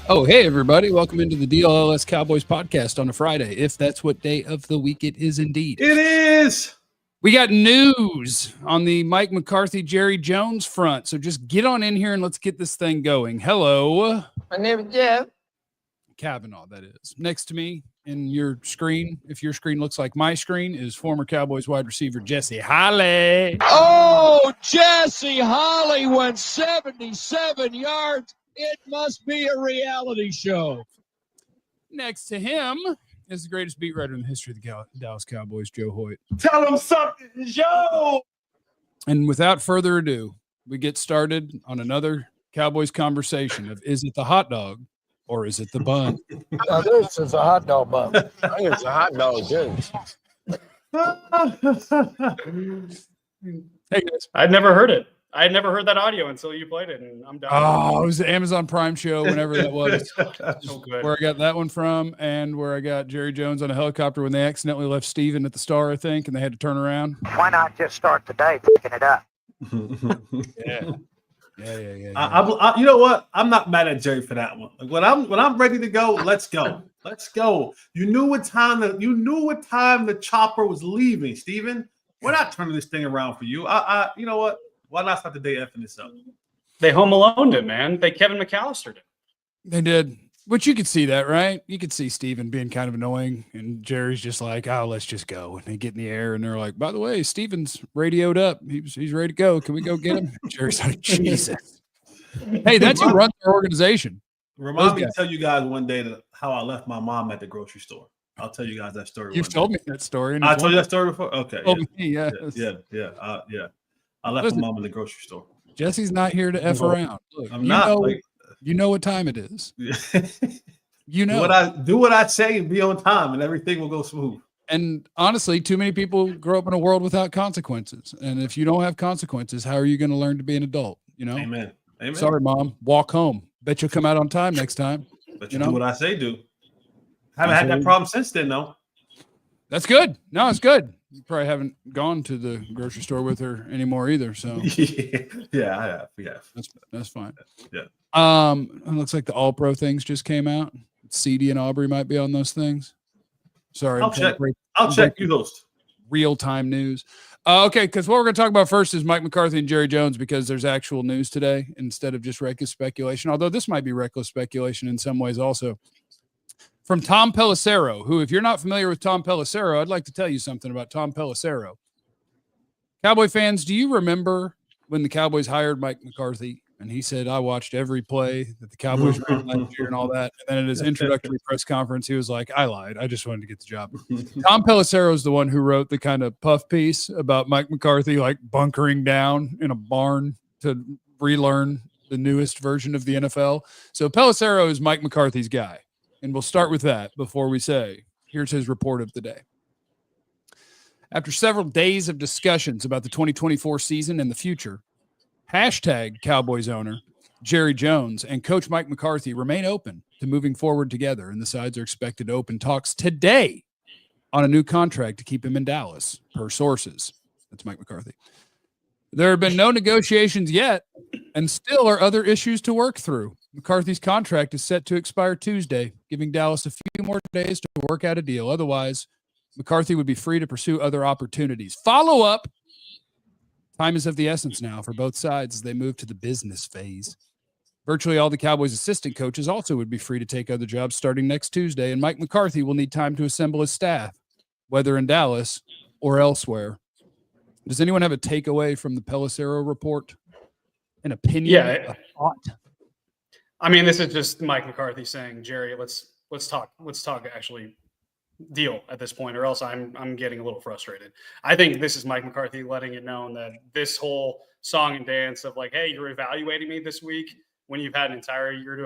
Oh, hey, everybody. Welcome into the DLLS Cowboys Podcast on a Friday, if that's what day of the week it is indeed. It is. We got news on the Mike McCarthy, Jerry Jones front. So just get on in here and let's get this thing going. Hello. My name is Jeff. Cavanaugh, that is. Next to me in your screen, if your screen looks like my screen, is former Cowboys wide receiver Jesse Holley. Oh, Jesse Holley went 77 yards. It must be a reality show. Next to him is the greatest beat writer in the history of the Dallas Cowboys, Joe Hoyt. Tell him something, Joe. And without further ado, we get started on another Cowboys conversation of, is it the hot dog or is it the bun? Now, this is a hot dog bun. I think it's a hot dog, too. Hey, guys. I'd never heard it. I had never heard that audio until you played it, and I'm done. Oh, it was the Amazon Prime show, whenever that was. So good. Where I got that one from, and where I got Jerry Jones on a helicopter when they accidentally left Steven at the Star, I think, and they had to turn around. Why not just start the day picking it up? Yeah. Yeah. I, you know what? I'm not mad at Jerry for that one. Like, when I'm ready to go, let's go. Let's go. You knew what time the chopper was leaving, Steven. We're not turning this thing around for you. You know what? Why not start the day effing this up? They home alone it, man. They Kevin McAllistered it. They did. But you could see that, right? You could see Steven being kind of annoying, and Jerry's just like, oh, let's just go. And they get in the air, and they're like, by the way, Steven's radioed up. He's ready to go. Can we go get him? Jerry's like, Jesus. Hey, that's who runs our organization. Remind me to tell you guys one day how I left my mom at the grocery store. I'll tell you guys that story. You've told me that story. I told you that story before? Okay. Yeah. I left my mom in the grocery store. Jesse's not here to F around. Look, I'm not. You know what time it is. You know. Do what I say and be on time, and everything will go smooth. And honestly, too many people grow up in a world without consequences. And if you don't have consequences, how are you going to learn to be an adult? You know? Amen. Sorry, Mom. Walk home. Bet you'll come out on time next time. But you do what I say do. Haven't had that problem since then, though. That's good. No, it's good. You probably haven't gone to the grocery store with her anymore either. So yeah, I have. Yeah, that's fine. Yeah. It looks like the All Pro things just came out. CD and Aubrey might be on those things. Sorry, I'll check. You host real time news. Okay, because what we're going to talk about first is Mike McCarthy and Jerry Jones, because there's actual news today instead of just reckless speculation. Although this might be reckless speculation in some ways also. From Tom Pelissero, who, if you're not familiar with Tom Pelissero, I'd like to tell you something about Tom Pelissero. Cowboy fans, do you remember when the Cowboys hired Mike McCarthy and he said, I watched every play that the Cowboys ran last year and all that? And then at his introductory press conference, he was like, I lied. I just wanted to get the job. Tom Pelissero is the one who wrote the kind of puff piece about Mike McCarthy, like bunkering down in a barn to relearn the newest version of the NFL. So Pelissero is Mike McCarthy's guy. And we'll start with that before we say, here's his report of the day. After several days of discussions about the 2024 season and the future, #Cowboys owner Jerry Jones and coach Mike McCarthy remain open to moving forward together, and the sides are expected to open talks today on a new contract to keep him in Dallas, per sources. That's Mike McCarthy. There have been no negotiations yet, and still are other issues to work through. McCarthy's contract is set to expire Tuesday, giving Dallas a few more days to work out a deal. Otherwise, McCarthy would be free to pursue other opportunities. Follow up. Time is of the essence now for both sides as they move to the business phase. Virtually all the Cowboys' assistant coaches also would be free to take other jobs starting next Tuesday, and Mike McCarthy will need time to assemble his staff, whether in Dallas or elsewhere. Does anyone have a takeaway from the Pelissero report? An opinion? Yeah. A thought? I mean, this is just Mike McCarthy saying, Jerry, let's talk actually deal at this point, or else I'm getting a little frustrated. I think this is Mike McCarthy letting it known that this whole song and dance of like, hey, you're evaluating me this week when you've had an entire year to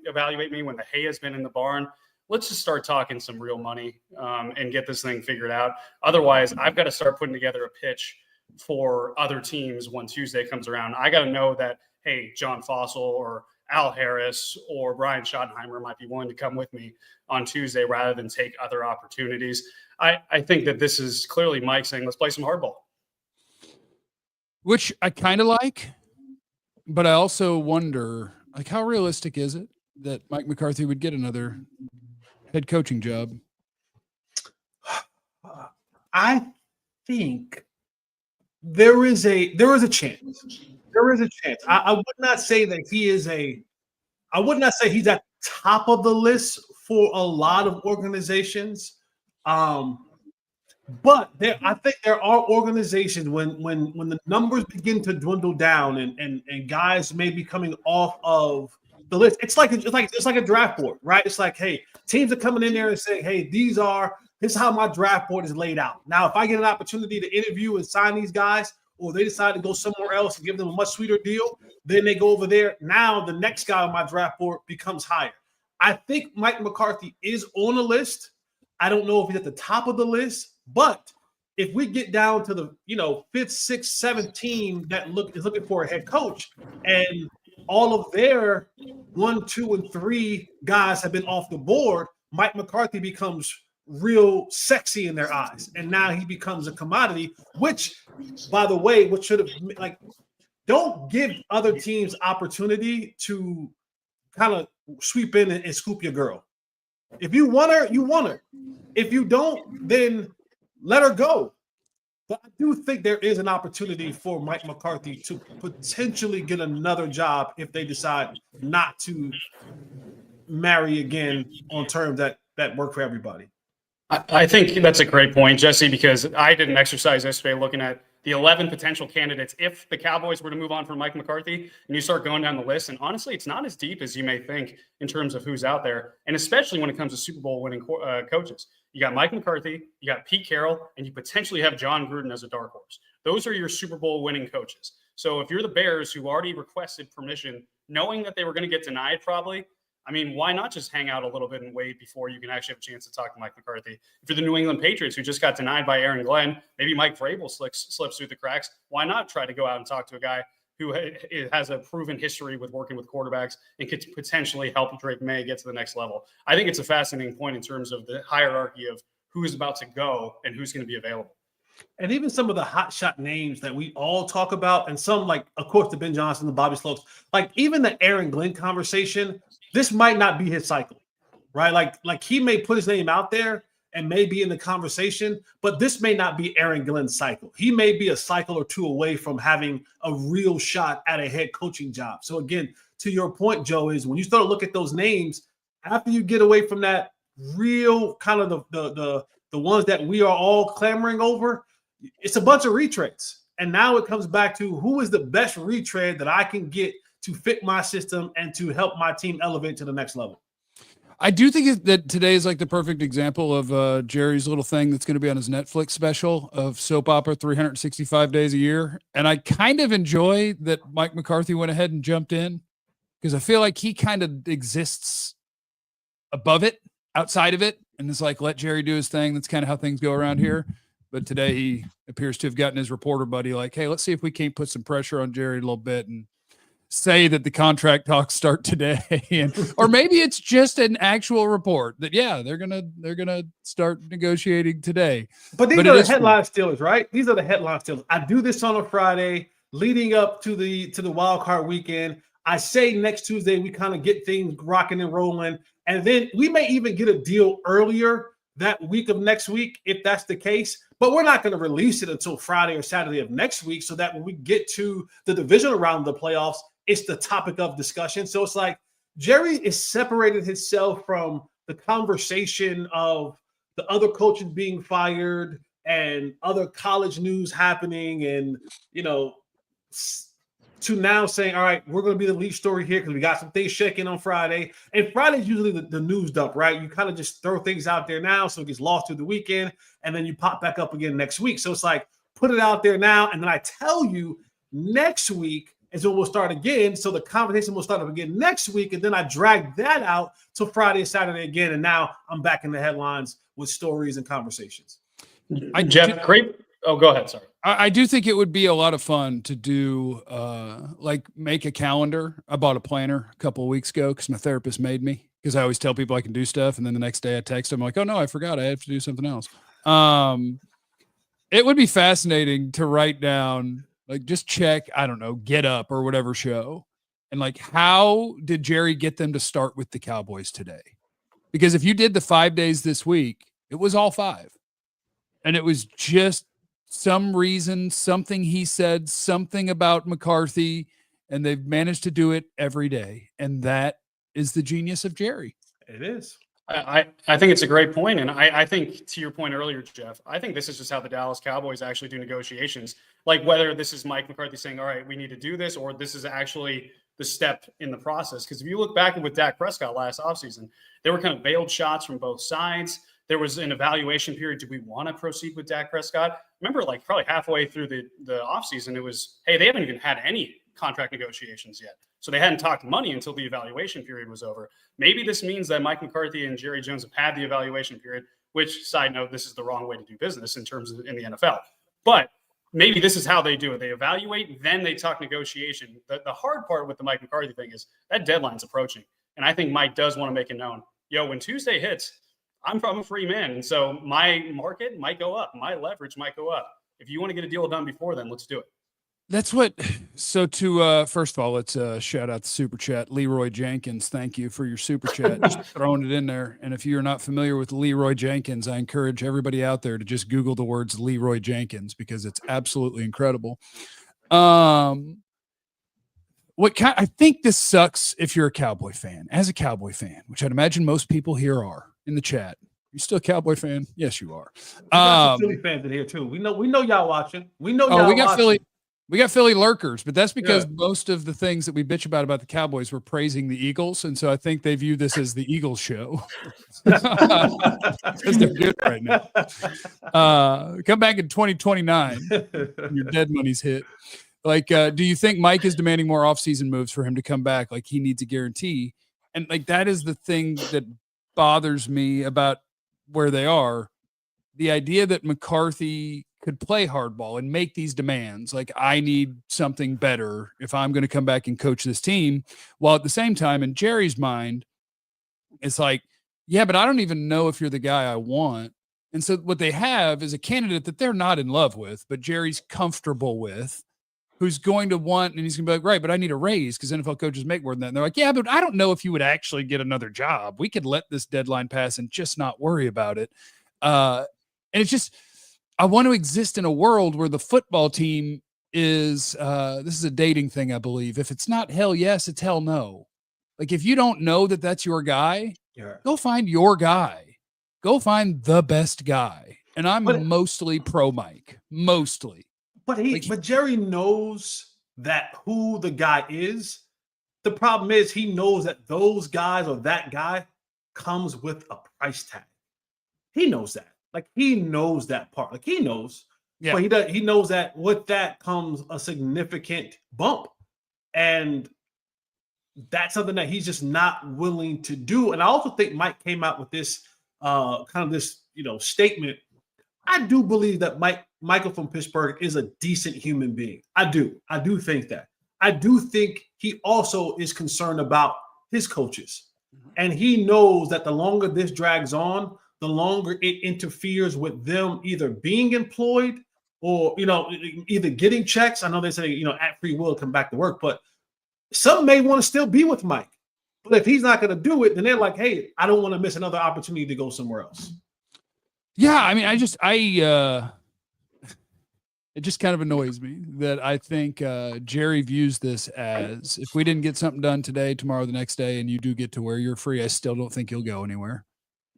evaluate me when the hay has been in the barn. Let's just start talking some real money and get this thing figured out. Otherwise, I've got to start putting together a pitch for other teams when Tuesday comes around. I got to know that, hey, John Fossil or Al Harris or Brian Schottenheimer might be willing to come with me on Tuesday rather than take other opportunities. I think that this is clearly Mike saying, let's play some hardball. Which I kind of like, but I also wonder, like, how realistic is it? that Mike McCarthy would get another head coaching job? I think there is a chance. There is a chance. I would not say that I would not say he's at the top of the list for a lot of organizations. But I think there are organizations when the numbers begin to dwindle down and guys may be coming off of the list. It's like a draft board, right? It's like, hey, teams are coming in there and saying, hey, this is how my draft board is laid out. Now, if I get an opportunity to interview and sign these guys, or they decide to go somewhere else and give them a much sweeter deal, then they go over there. Now the next guy on my draft board becomes higher. I think Mike McCarthy is on the list. I don't know if he's at the top of the list, but if we get down to the 5th, 6th, 7th team that is looking for a head coach, and all of their 1, 2, and 3 guys have been off the board, Mike McCarthy becomes real sexy in their eyes, and now he becomes a commodity. Which, by the way, what should have don't give other teams opportunity to kind of sweep in and scoop your girl. If you want her, you want her. If you don't, then let her go. But I do think there is an opportunity for Mike McCarthy to potentially get another job if they decide not to marry again on terms that work for everybody. I think that's a great point, Jesse, because I did an exercise yesterday looking at the 11 potential candidates if the Cowboys were to move on from Mike McCarthy, and you start going down the list. And honestly, it's not as deep as you may think in terms of who's out there, and especially when it comes to Super Bowl winning coaches. You got Mike McCarthy, you got Pete Carroll, and you potentially have John Gruden as a dark horse. Those are your Super Bowl winning coaches. So if you're the Bears who already requested permission, knowing that they were going to get denied probably, I mean, why not just hang out a little bit and wait before you can actually have a chance to talk to Mike McCarthy? If you're the New England Patriots who just got denied by Aaron Glenn, maybe Mike Vrabel slips through the cracks. Why not try to go out and talk to a guy who has a proven history with working with quarterbacks and could potentially help Drake May get to the next level? I think it's a fascinating point in terms of the hierarchy of who is about to go and who's going to be available. And even some of the hotshot names that we all talk about, and some, like, of course, the Ben Johnson, the Bobby Slopes, like even the Aaron Glenn conversation, this might not be his cycle, right? Like he may put his name out there and may be in the conversation, but this may not be Aaron Glenn's cycle. He may be a cycle or two away from having a real shot at a head coaching job. So again, to your point, Joe, is when you start to look at those names, after you get away from that real kind of the ones that we are all clamoring over, it's a bunch of retreads. And now it comes back to who is the best retread that I can get to fit my system and to help my team elevate to the next level. I do think that today is like the perfect example of Jerry's little thing that's going to be on his Netflix special of soap opera 365 days a year. And I kind of enjoy that Mike McCarthy went ahead and jumped in because I feel like he kind of exists above it, outside of it. And it's like, let Jerry do his thing. That's kind of how things go around here. But today he appears to have gotten his reporter buddy like, hey, let's see if we can't put some pressure on Jerry a little bit and say that the contract talks start today. Or maybe it's just an actual report that, yeah, they're gonna start negotiating today. But these are the headline stealers, right? These are the headline stealers. I do this on a Friday leading up to the wild card weekend. I say next Tuesday we kind of get things rocking and rolling, and then we may even get a deal earlier that week of next week if that's the case. But we're not going to release it until Friday or Saturday of next week, so that when we get to the divisional round of the playoffs, it's the topic of discussion. So it's like Jerry is separated himself from the conversation of the other coaches being fired and other college news happening, and to now saying, all right, we're going to be the lead story here because we got some things shaking on Friday. And Friday's usually the news dump, right? You kind of just throw things out there now so it gets lost through the weekend, and then you pop back up again next week. So it's like, put it out there now, and then I tell you next week is when we'll start again. So the conversation will start up again next week, and then I drag that out till Friday, Saturday again, and now I'm back in the headlines with stories and conversations. Jeff, great. Oh, go ahead. Sorry. I do think it would be a lot of fun to do, like make a calendar. I bought a planner a couple of weeks ago because my therapist made me, because I always tell people I can do stuff. And then the next day I text them like, oh no, I forgot I have to do something else. It would be fascinating to write down, like just check, I don't know, Get Up or whatever show, And like, how did Jerry get them to start with the Cowboys today? Because if you did the 5 days this week, it was all 5. And it was just some reason, something he said, something about McCarthy, and they've managed to do it every day. And that is the genius of Jerry. It is. I think it's a great point. And I think, to your point earlier, Jeff, I think this is just how the Dallas Cowboys actually do negotiations. Like whether this is Mike McCarthy saying, all right, we need to do this, or this is actually the step in the process. Because if you look back with Dak Prescott last offseason, there were kind of veiled shots from both sides. There was an evaluation period. Do we want to proceed with Dak Prescott? Remember, like probably halfway through the offseason, it was, hey, they haven't even had any contract negotiations yet. So they hadn't talked money until the evaluation period was over. Maybe this means that Mike McCarthy and Jerry Jones have had the evaluation period, which, side note, this is the wrong way to do business in terms of in the NFL. But maybe this is how they do it. They evaluate, then they talk negotiation. The hard part with the Mike McCarthy thing is that deadline's approaching. And I think Mike does want to make it known, yo, when Tuesday hits, I'm a free man. And so my market might go up. My leverage might go up. If you want to get a deal done before then, let's do it. That's what. So to first of all, let's shout out the super chat. Leroy Jenkins, thank you for your super chat. Just throwing it in there. And if you're not familiar with Leroy Jenkins, I encourage everybody out there to just Google the words Leroy Jenkins because it's absolutely incredible. I think this sucks if you're a Cowboy fan. As a Cowboy fan, which I'd imagine most people here are in the chat. You still a Cowboy fan? Yes, you are. We got some Philly fans in here too. We know y'all watching. We know y'all we got watching. Philly. We got Philly lurkers, but that's because most of the things that we bitch about the Cowboys were praising the Eagles. And so I think they view this as the Eagles show. Because they're good right now. Come back in 2029. Your dead money's hit. Like, do you think Mike is demanding more offseason moves for him to come back? Like he needs a guarantee. And like, that is the thing that bothers me about where they are. The idea that McCarthy could play hardball and make these demands. Like, I need something better if I'm going to come back and coach this team. While at the same time, in Jerry's mind, it's like, yeah, but I don't even know if you're the guy I want. And so what they have is a candidate that they're not in love with, but Jerry's comfortable with, who's going to want, and he's going to be like, right, but I need a raise because NFL coaches make more than that. And they're like, yeah, but I don't know if you would actually get another job. We could let this deadline pass and just not worry about it. And it's just, I want to exist in a world where the football team is, this is a dating thing, I believe. If it's not hell yes, it's hell no. Like, if you don't know that that's your guy, go find your guy. Go find the best guy. And I'm mostly pro Mike. Mostly. But Jerry knows that who the guy is. The problem is he knows that those guys or that guy comes with a price tag. He knows that. Like, he knows that part. Like, he knows. Yeah. But he knows that with that comes a significant bump. And that's something that he's just not willing to do. And I also think Mike came out with this kind of this, statement. I do believe that Michael from Pittsburgh is a decent human being. I do think that. I do think he also is concerned about his coaches. And he knows that the longer this drags on, the longer it interferes with them either being employed or, either getting checks. I know they say, at free will, come back to work, but some may want to still be with Mike. But if he's not going to do it, then they're like, hey, I don't want to miss another opportunity to go somewhere else. Yeah. I mean, it just kind of annoys me that I think Jerry views this as, if we didn't get something done today, tomorrow, the next day, and you do get to where you're free, I still don't think you'll go anywhere.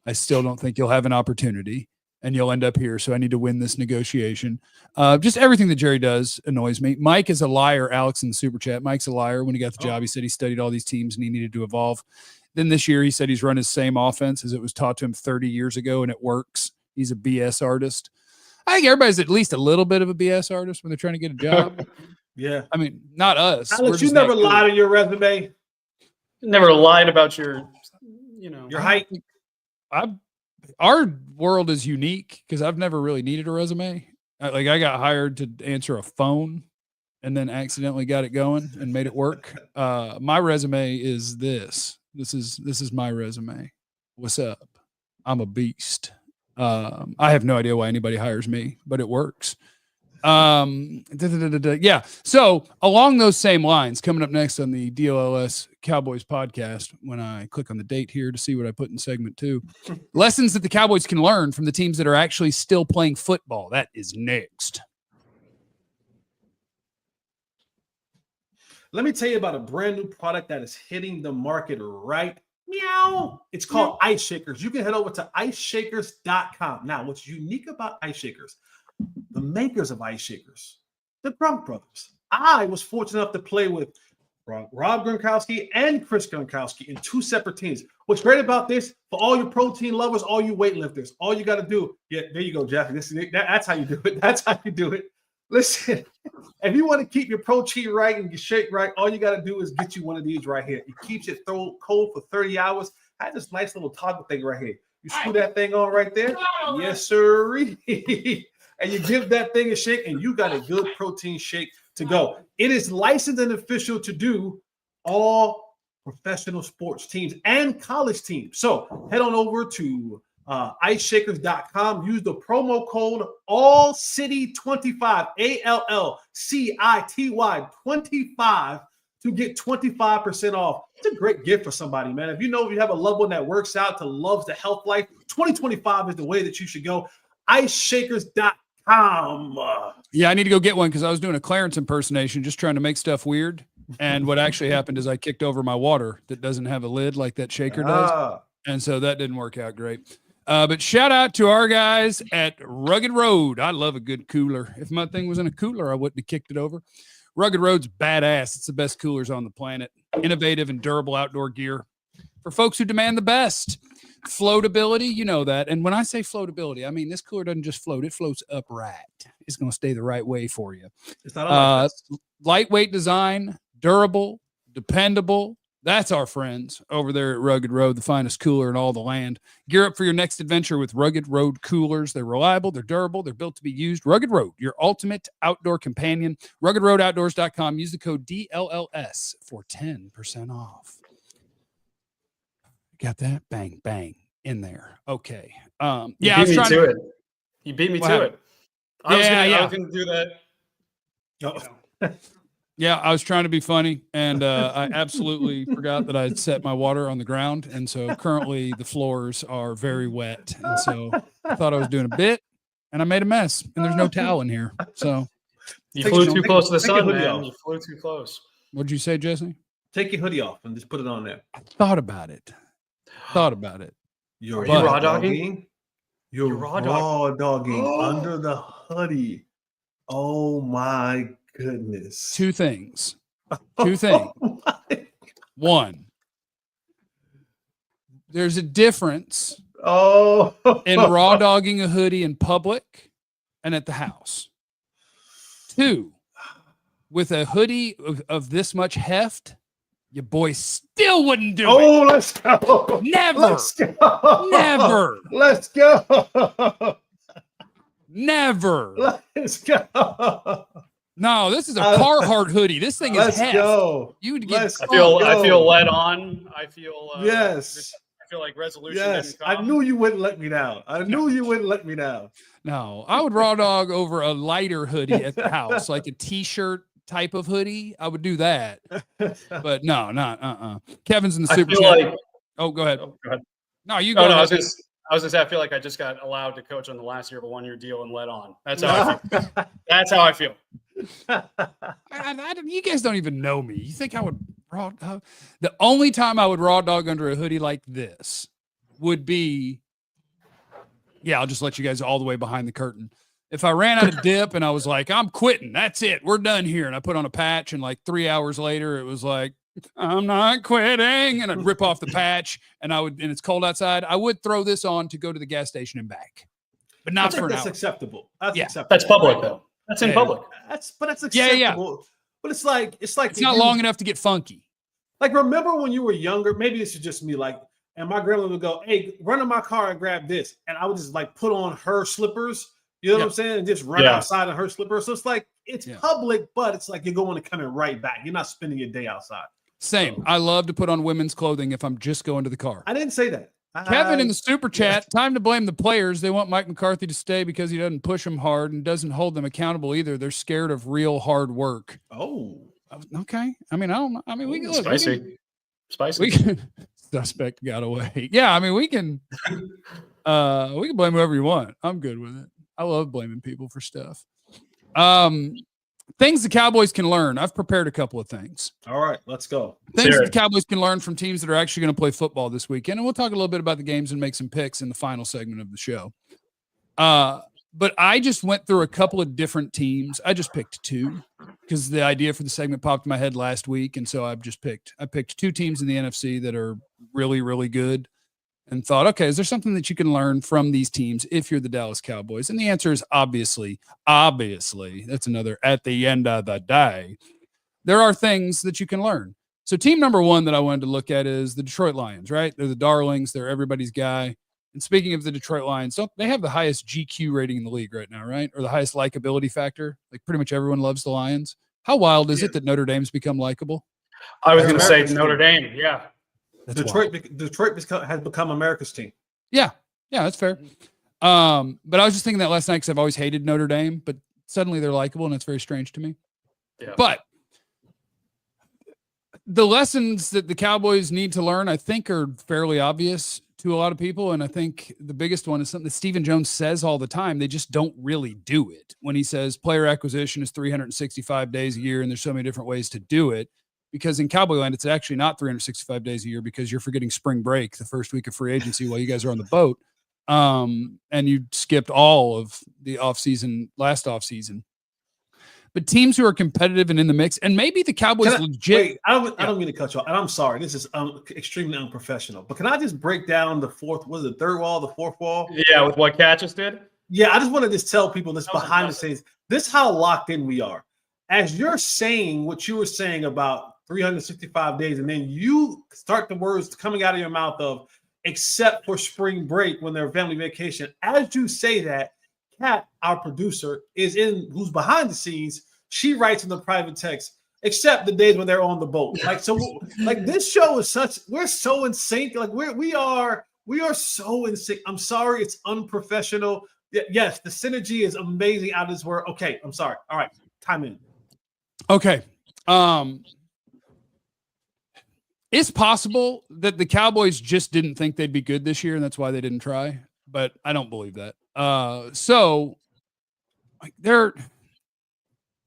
I still don't think you'll have an opportunity and you'll end up here. So I need to win this negotiation. Just everything that Jerry does annoys me. Mike is a liar. Alex in the super chat. Mike's a liar. When he got the job, he said he studied all these teams and he needed to evolve. Then this year, he said he's run his same offense as it was taught to him 30 years ago and it works. He's a BS artist. I think everybody's at least a little bit of a BS artist when they're trying to get a job. Yeah. I mean, not us. Alex, you never lied on your resume. Never lied about your height. Our world is unique because I've never really needed a resume. I got hired to answer a phone and then accidentally got it going and made it work. My resume is this. This is my resume. What's up? I'm a beast. I have no idea why anybody hires me, but it works. Yeah. So along those same lines, coming up next on the DLLS Cowboys podcast, when I click on the date here to see what I put in segment 2, lessons that the Cowboys can learn from the teams that are actually still playing football. That is next. Let me tell you about a brand new product that is hitting the market right meow. It's called Ice Shakers. You can head over to iceshakers.com. Now, what's unique about Ice Shakers, the makers of Ice Shakers, the Grunk brothers. I was fortunate enough to play with Rob Gronkowski and Chris Gronkowski in 2 separate teams. What's great about this, for all your protein lovers, all you weightlifters, all you got to do, there you go, Jeffy. That's how you do it. That's how you do it. Listen, if you want to keep your protein right and your shake right, all you got to do is get you one of these right here. It keeps it cold for 30 hours. I have this nice little toggle thing right here. You screw that thing on right there. Yes, sir. And you give that thing a shake, and you got a good protein shake to go. It is licensed and official to do all professional sports teams and college teams. So head on over to iceshakers.com. Use the promo code ALLCITY25, ALLCITY 25 to get 25% off. It's a great gift for somebody, man. If you have a loved one that works out, that loves the health life, 2025 is the way that you should go. iceshakers.com. Yeah, I need to go get one because I was doing a Clarence impersonation, just trying to make stuff weird. And what actually happened is I kicked over my water that doesn't have a lid like that shaker does. And so that didn't work out great. But shout out to our guys at Rugged Road. I love a good cooler. If my thing was in a cooler, I wouldn't have kicked it over. Rugged Road's badass. It's the best coolers on the planet. Innovative and durable outdoor gear for folks who demand the best. Floatability, you know that. And when I say floatability, I mean this cooler doesn't just float, it floats upright. It's going to stay the right way for you. It's not lightweight design, durable, dependable. That's our friends over there at Rugged Road, the finest cooler in all the land. Gear up for your next adventure with Rugged Road coolers. They're reliable, they're durable, they're built to be used. Rugged Road, your ultimate outdoor companion. RuggedRoadOutdoors.com. Use the code DLLS for 10% off. Got that? Bang, bang in there. Okay. Yeah, I was trying to it. You beat me to it. I was going to do that. Yeah, I was trying to be funny, and I absolutely forgot that I had set my water on the ground, and so currently the floors are very wet, and so I thought I was doing a bit, and I made a mess, and there's no towel in here. So you flew too close to the sun, man. You flew too close. What'd you say, Jesse? Take your hoodie off and just put it on there. I thought about it. You're raw dogging? You're raw dogging under the hoodie. Oh my goodness. Two things. One, there's a difference in raw dogging a hoodie in public and at the house. Two, with a hoodie of this much heft, your boy still wouldn't do it. Oh, let's go. Never. Let's go. Never. Let's go. Never. Let's go. No, this is a Carhartt hoodie. This thing is let's heft. Go. You would get. I feel led on. I feel yes. I feel like resolution. Yes, I knew you wouldn't let me down. No, I would raw dog over a lighter hoodie at the house, like a t-shirt type of hoodie. I would do that. But no, not Kevin's in the super chat. Go ahead. Oh, go ahead. No, you go. I was gonna say I feel like I just got allowed to coach on the last year of a 1-year deal and let on. That's how I feel. That's how I feel. You guys don't even know me. You think I would raw dog? The only time I would raw dog under a hoodie like this would be, I'll just let you guys all the way behind the curtain. If I ran out of dip and I was like, I'm quitting, that's it, we're done here. And I put on a patch, and like 3 hours later, it was like, I'm not quitting. And I'd rip off the patch, and it's cold outside. I would throw this on to go to the gas station and back, but not for an hour. That's acceptable. Acceptable. That's public though. That's in public. That's acceptable. Yeah. But it's like it's not long enough to get funky. Like, remember when you were younger? Maybe this is just me. Like, and my grandmother would go, "Hey, run in my car and grab this," and I would just like put on her slippers. You know what I'm saying? And just run outside in her slippers. So it's like it's public, but it's like you're going to come in right back. You're not spending your day outside. Same. I love to put on women's clothing if I'm just going to the car. I didn't say that. Kevin in the super chat, time to blame the players. They want Mike McCarthy to stay because he doesn't push them hard and doesn't hold them accountable either. They're scared of real hard work. Oh, okay. I mean, I don't know. I mean, we can look. Spicy. Suspect got away. Yeah, I mean, we can blame whoever you want. I'm good with it. I love blaming people for stuff. Things the Cowboys can learn. I've prepared a couple of things. All right, let's go. Things that the Cowboys can learn from teams that are actually going to play football this weekend. And we'll talk a little bit about the games and make some picks in the final segment of the show. But I just went through a couple of different teams. I just picked two because the idea for the segment popped in my head last week. And so I picked two teams in the NFC that are really, really good and thought, okay, is there something that you can learn from these teams if you're the Dallas Cowboys? And the answer is obviously, that's another at the end of the day. There are things that you can learn. So team number one that I wanted to look at is the Detroit Lions, right? They're the darlings. They're everybody's guy. And speaking of the Detroit Lions, they have the highest GQ rating in the league right now, right? Or the highest likability factor. Like pretty much everyone loves the Lions. How wild is it that Notre Dame's become likable? I was going to say Notre Dame. Yeah. Detroit has become America's team. Yeah, that's fair. But I was just thinking that last night because I've always hated Notre Dame, but suddenly they're likable, and it's very strange to me. Yeah. But the lessons that the Cowboys need to learn, I think, are fairly obvious to a lot of people, and I think the biggest one is something that Stephen Jones says all the time. They just don't really do it. When he says player acquisition is 365 days a year, and there's so many different ways to do it. Because in Cowboy land, it's actually not 365 days a year because you're forgetting spring break, the first week of free agency while you guys are on the boat. And you skipped all of the last offseason. But teams who are competitive and in the mix, and maybe the Cowboys legit. Wait, I don't mean to cut you off. And I'm sorry. This is extremely unprofessional. But can I just break down the fourth wall? Yeah, with what Cat just did? Yeah, I just want to just tell people this behind the scenes. This is how locked in we are. As you're saying what you were saying about 365 days, and then you start the words coming out of your mouth of except for spring break when they're family vacation. As you say that, Kat, our producer, who's behind the scenes. She writes in the private text, except the days when they're on the boat. This show is we're so in sync. Like we are so in sync. I'm sorry, it's unprofessional. Yes, the synergy is amazing out of this word. Okay, I'm sorry. All right, time in. Okay. It's possible that the Cowboys just didn't think they'd be good this year, and that's why they didn't try. But I don't believe that.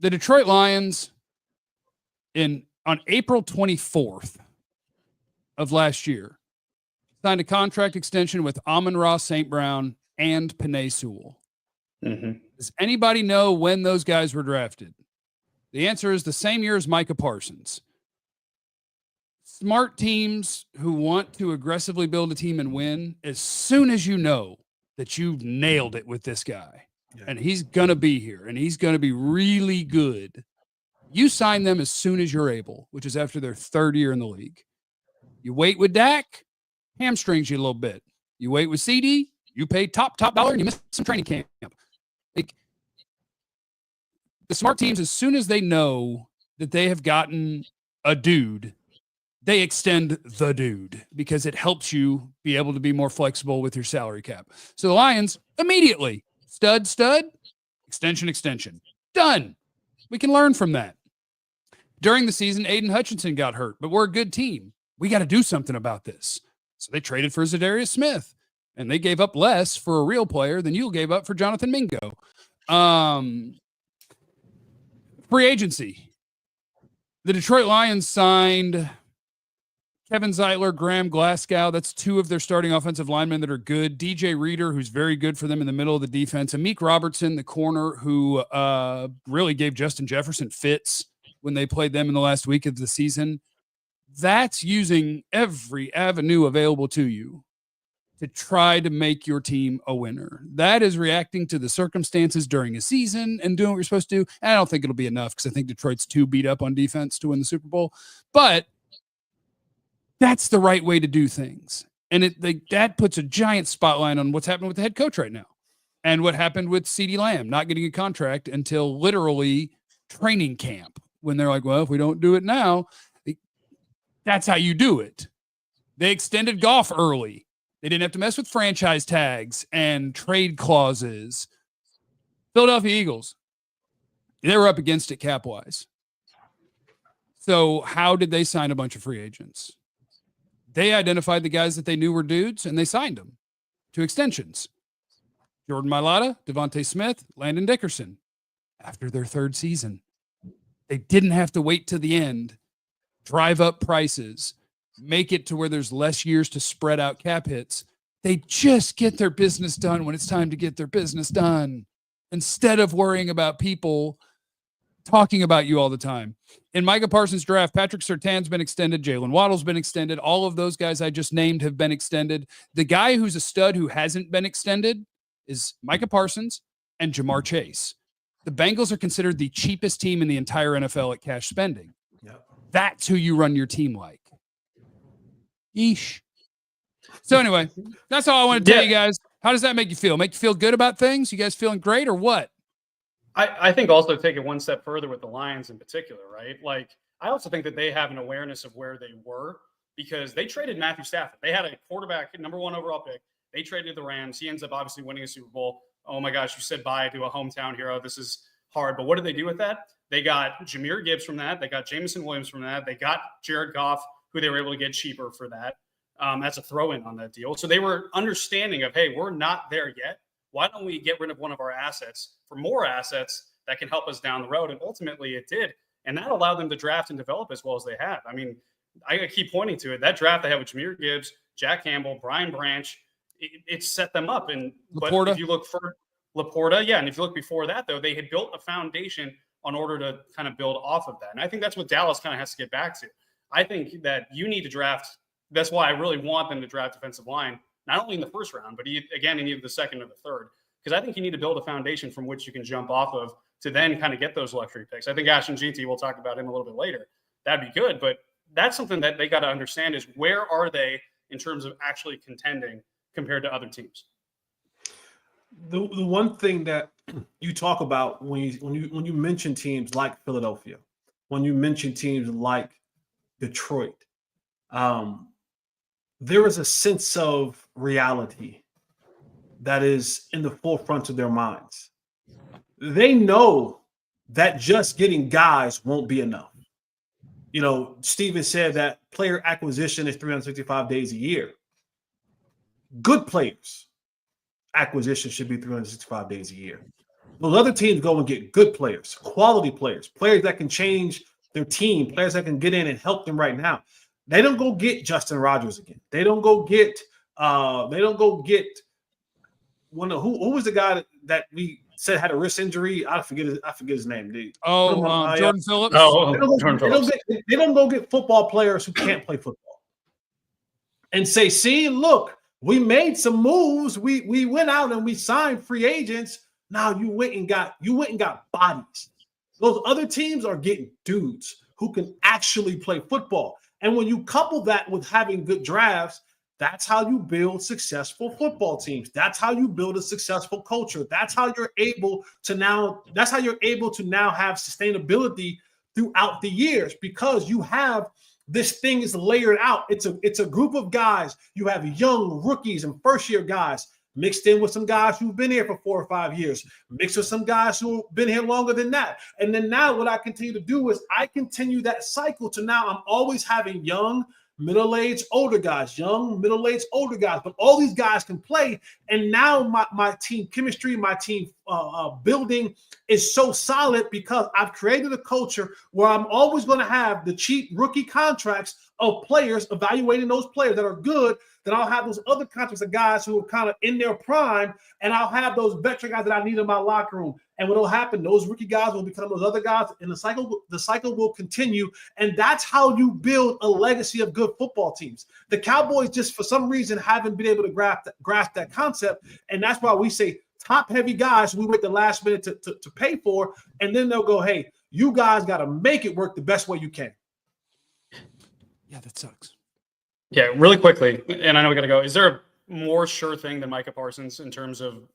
The Detroit Lions on April 24th of last year signed a contract extension with Amon-Ra St. Brown and Penei Sewell. Mm-hmm. Does anybody know when those guys were drafted? The answer is the same year as Micah Parsons. Smart teams who want to aggressively build a team and win, as soon as you know that you nailed it with this guy and he's going to be here and he's going to be really good, you sign them as soon as you're able, which is after their third year in the league. You wait with Dak, hamstrings you a little bit. You wait with CD, you pay top dollar and you miss some training camp. The smart teams, as soon as they know that they have gotten a dude, they extend the dude because it helps you be able to be more flexible with your salary cap. So the Lions immediately stud, extension, done. We can learn from that. During the season, Aiden Hutchinson got hurt, but we're a good team. We got to do something about this. So they traded for Zadarius Smith, and they gave up less for a real player than you gave up for Jonathan Mingo. Free agency. The Detroit Lions signed Kevin Zeitler, Graham Glasgow. That's two of their starting offensive linemen that are good. DJ Reader, who's very good for them in the middle of the defense. Amik Robertson, the corner, who really gave Justin Jefferson fits when they played them in the last week of the season. That's using every avenue available to you to try to make your team a winner. That is reacting to the circumstances during a season and doing what you're supposed to do. And I don't think it'll be enough because I think Detroit's too beat up on defense to win the Super Bowl. But that's the right way to do things. And that puts a giant spotlight on what's happening with the head coach right now and what happened with CeeDee Lamb not getting a contract until literally training camp when they're like, well, if we don't do it now, that's how you do it. They extended Goff early They didn't have to mess with franchise tags and trade clauses. Philadelphia Eagles, they were up against it cap-wise. So how did they sign a bunch of free agents? They identified the guys that they knew were dudes, and they signed them to extensions. Jordan Mailata, Devontae Smith, Landon Dickerson. After their third season, they didn't have to wait to the end, drive up prices, make it to where there's less years to spread out cap hits. They just get their business done when it's time to get their business done, instead of worrying about people talking about you all the time. In Micah Parsons' draft, Patrick Surtain's been extended. Jalen Waddle's been extended. All of those guys I just named have been extended. The guy who's a stud who hasn't been extended is Micah Parsons and Jamar Chase. The Bengals are considered the cheapest team in the entire NFL at cash spending. Yep. That's who you run your team like. Yeesh. So anyway, that's all I want to tell you guys. How does that make you feel? Make you feel good about things? You guys feeling great or what? I think also take it one step further with the Lions in particular, right? Like, I also think that they have an awareness of where they were because they traded Matthew Stafford. They had a quarterback, number 1 overall pick. They traded the Rams. He ends up obviously winning a Super Bowl. Oh my gosh, you said bye to a hometown hero. This is hard. But what did they do with that? They got Jahmyr Gibbs from that. They got Jameson Williams from that. They got Jared Goff, who they were able to get cheaper for that. That's a throw-in on that deal. So they were understanding of, hey, we're not there yet. Why don't we get rid of one of our assets for more assets that can help us down the road? And ultimately it did. And that allowed them to draft and develop as well as they have. I mean, I keep pointing to it. That draft they had with Jahmyr Gibbs, Jack Campbell, Brian Branch, it set them up. And but if you look for Laporta, yeah, and if you look before that, though, they had built a foundation in order to kind of build off of that. And I think that's what Dallas kind of has to get back to. I think that you need to draft. That's why I really want them to draft defensive line, not only in the first round, but again, in either the second or the third, because I think you need to build a foundation from which you can jump off of to then kind of get those luxury picks. I think Ashton Jeanty, we'll talk about him a little bit later. That'd be good, but that's something that they got to understand is where are they in terms of actually contending compared to other teams. The one thing that you talk about when you mention teams like Philadelphia, when you mention teams like Detroit, there is a sense of reality that is in the forefront of their minds. They know that just getting guys won't be enough. You know, Steven said that player acquisition is 365 days a year. Good players acquisition should be 365 days a year. Those other teams go and get good players, quality players, players that can change their team, players that can get in and help them right now. They don't go get Justin Rogers again. They don't go get one of who was the guy that we said had a wrist injury. I forget his name. Jordan Phillips. They don't go get football players who can't play football and say, see, look, we made some moves. We went out and we signed free agents. Now you went and got bodies. Those other teams are getting dudes who can actually play football. And when you couple that with having good drafts, that's how you build successful football teams. That's how you build a successful culture. That's how you're able to now have sustainability throughout the years, because you have this thing is layered out. It's a group of guys. You have young rookies and first-year guys mixed in with some guys who've been here for 4 or 5 years, mixed with some guys who've been here longer than that. And then now what I continue to do is I continue that cycle to now I'm always having young, middle-aged, older guys, but all these guys can play. And now my team chemistry, my team building is so solid because I've created a culture where I'm always going to have the cheap rookie contracts of players, evaluating those players that are good. Then I'll have those other contracts of guys who are kind of in their prime, and I'll have those veteran guys that I need in my locker room. And what will happen, those rookie guys will become those other guys, and the cycle will continue. And that's how you build a legacy of good football teams. The Cowboys just, for some reason, haven't been able to grasp that concept. And that's why we say top-heavy guys we wait the last minute to pay for, and then they'll go, hey, you guys got to make it work the best way you can. Yeah, that sucks. Yeah, really quickly, and I know we got to go. Is there a more sure thing than Micah Parsons in terms of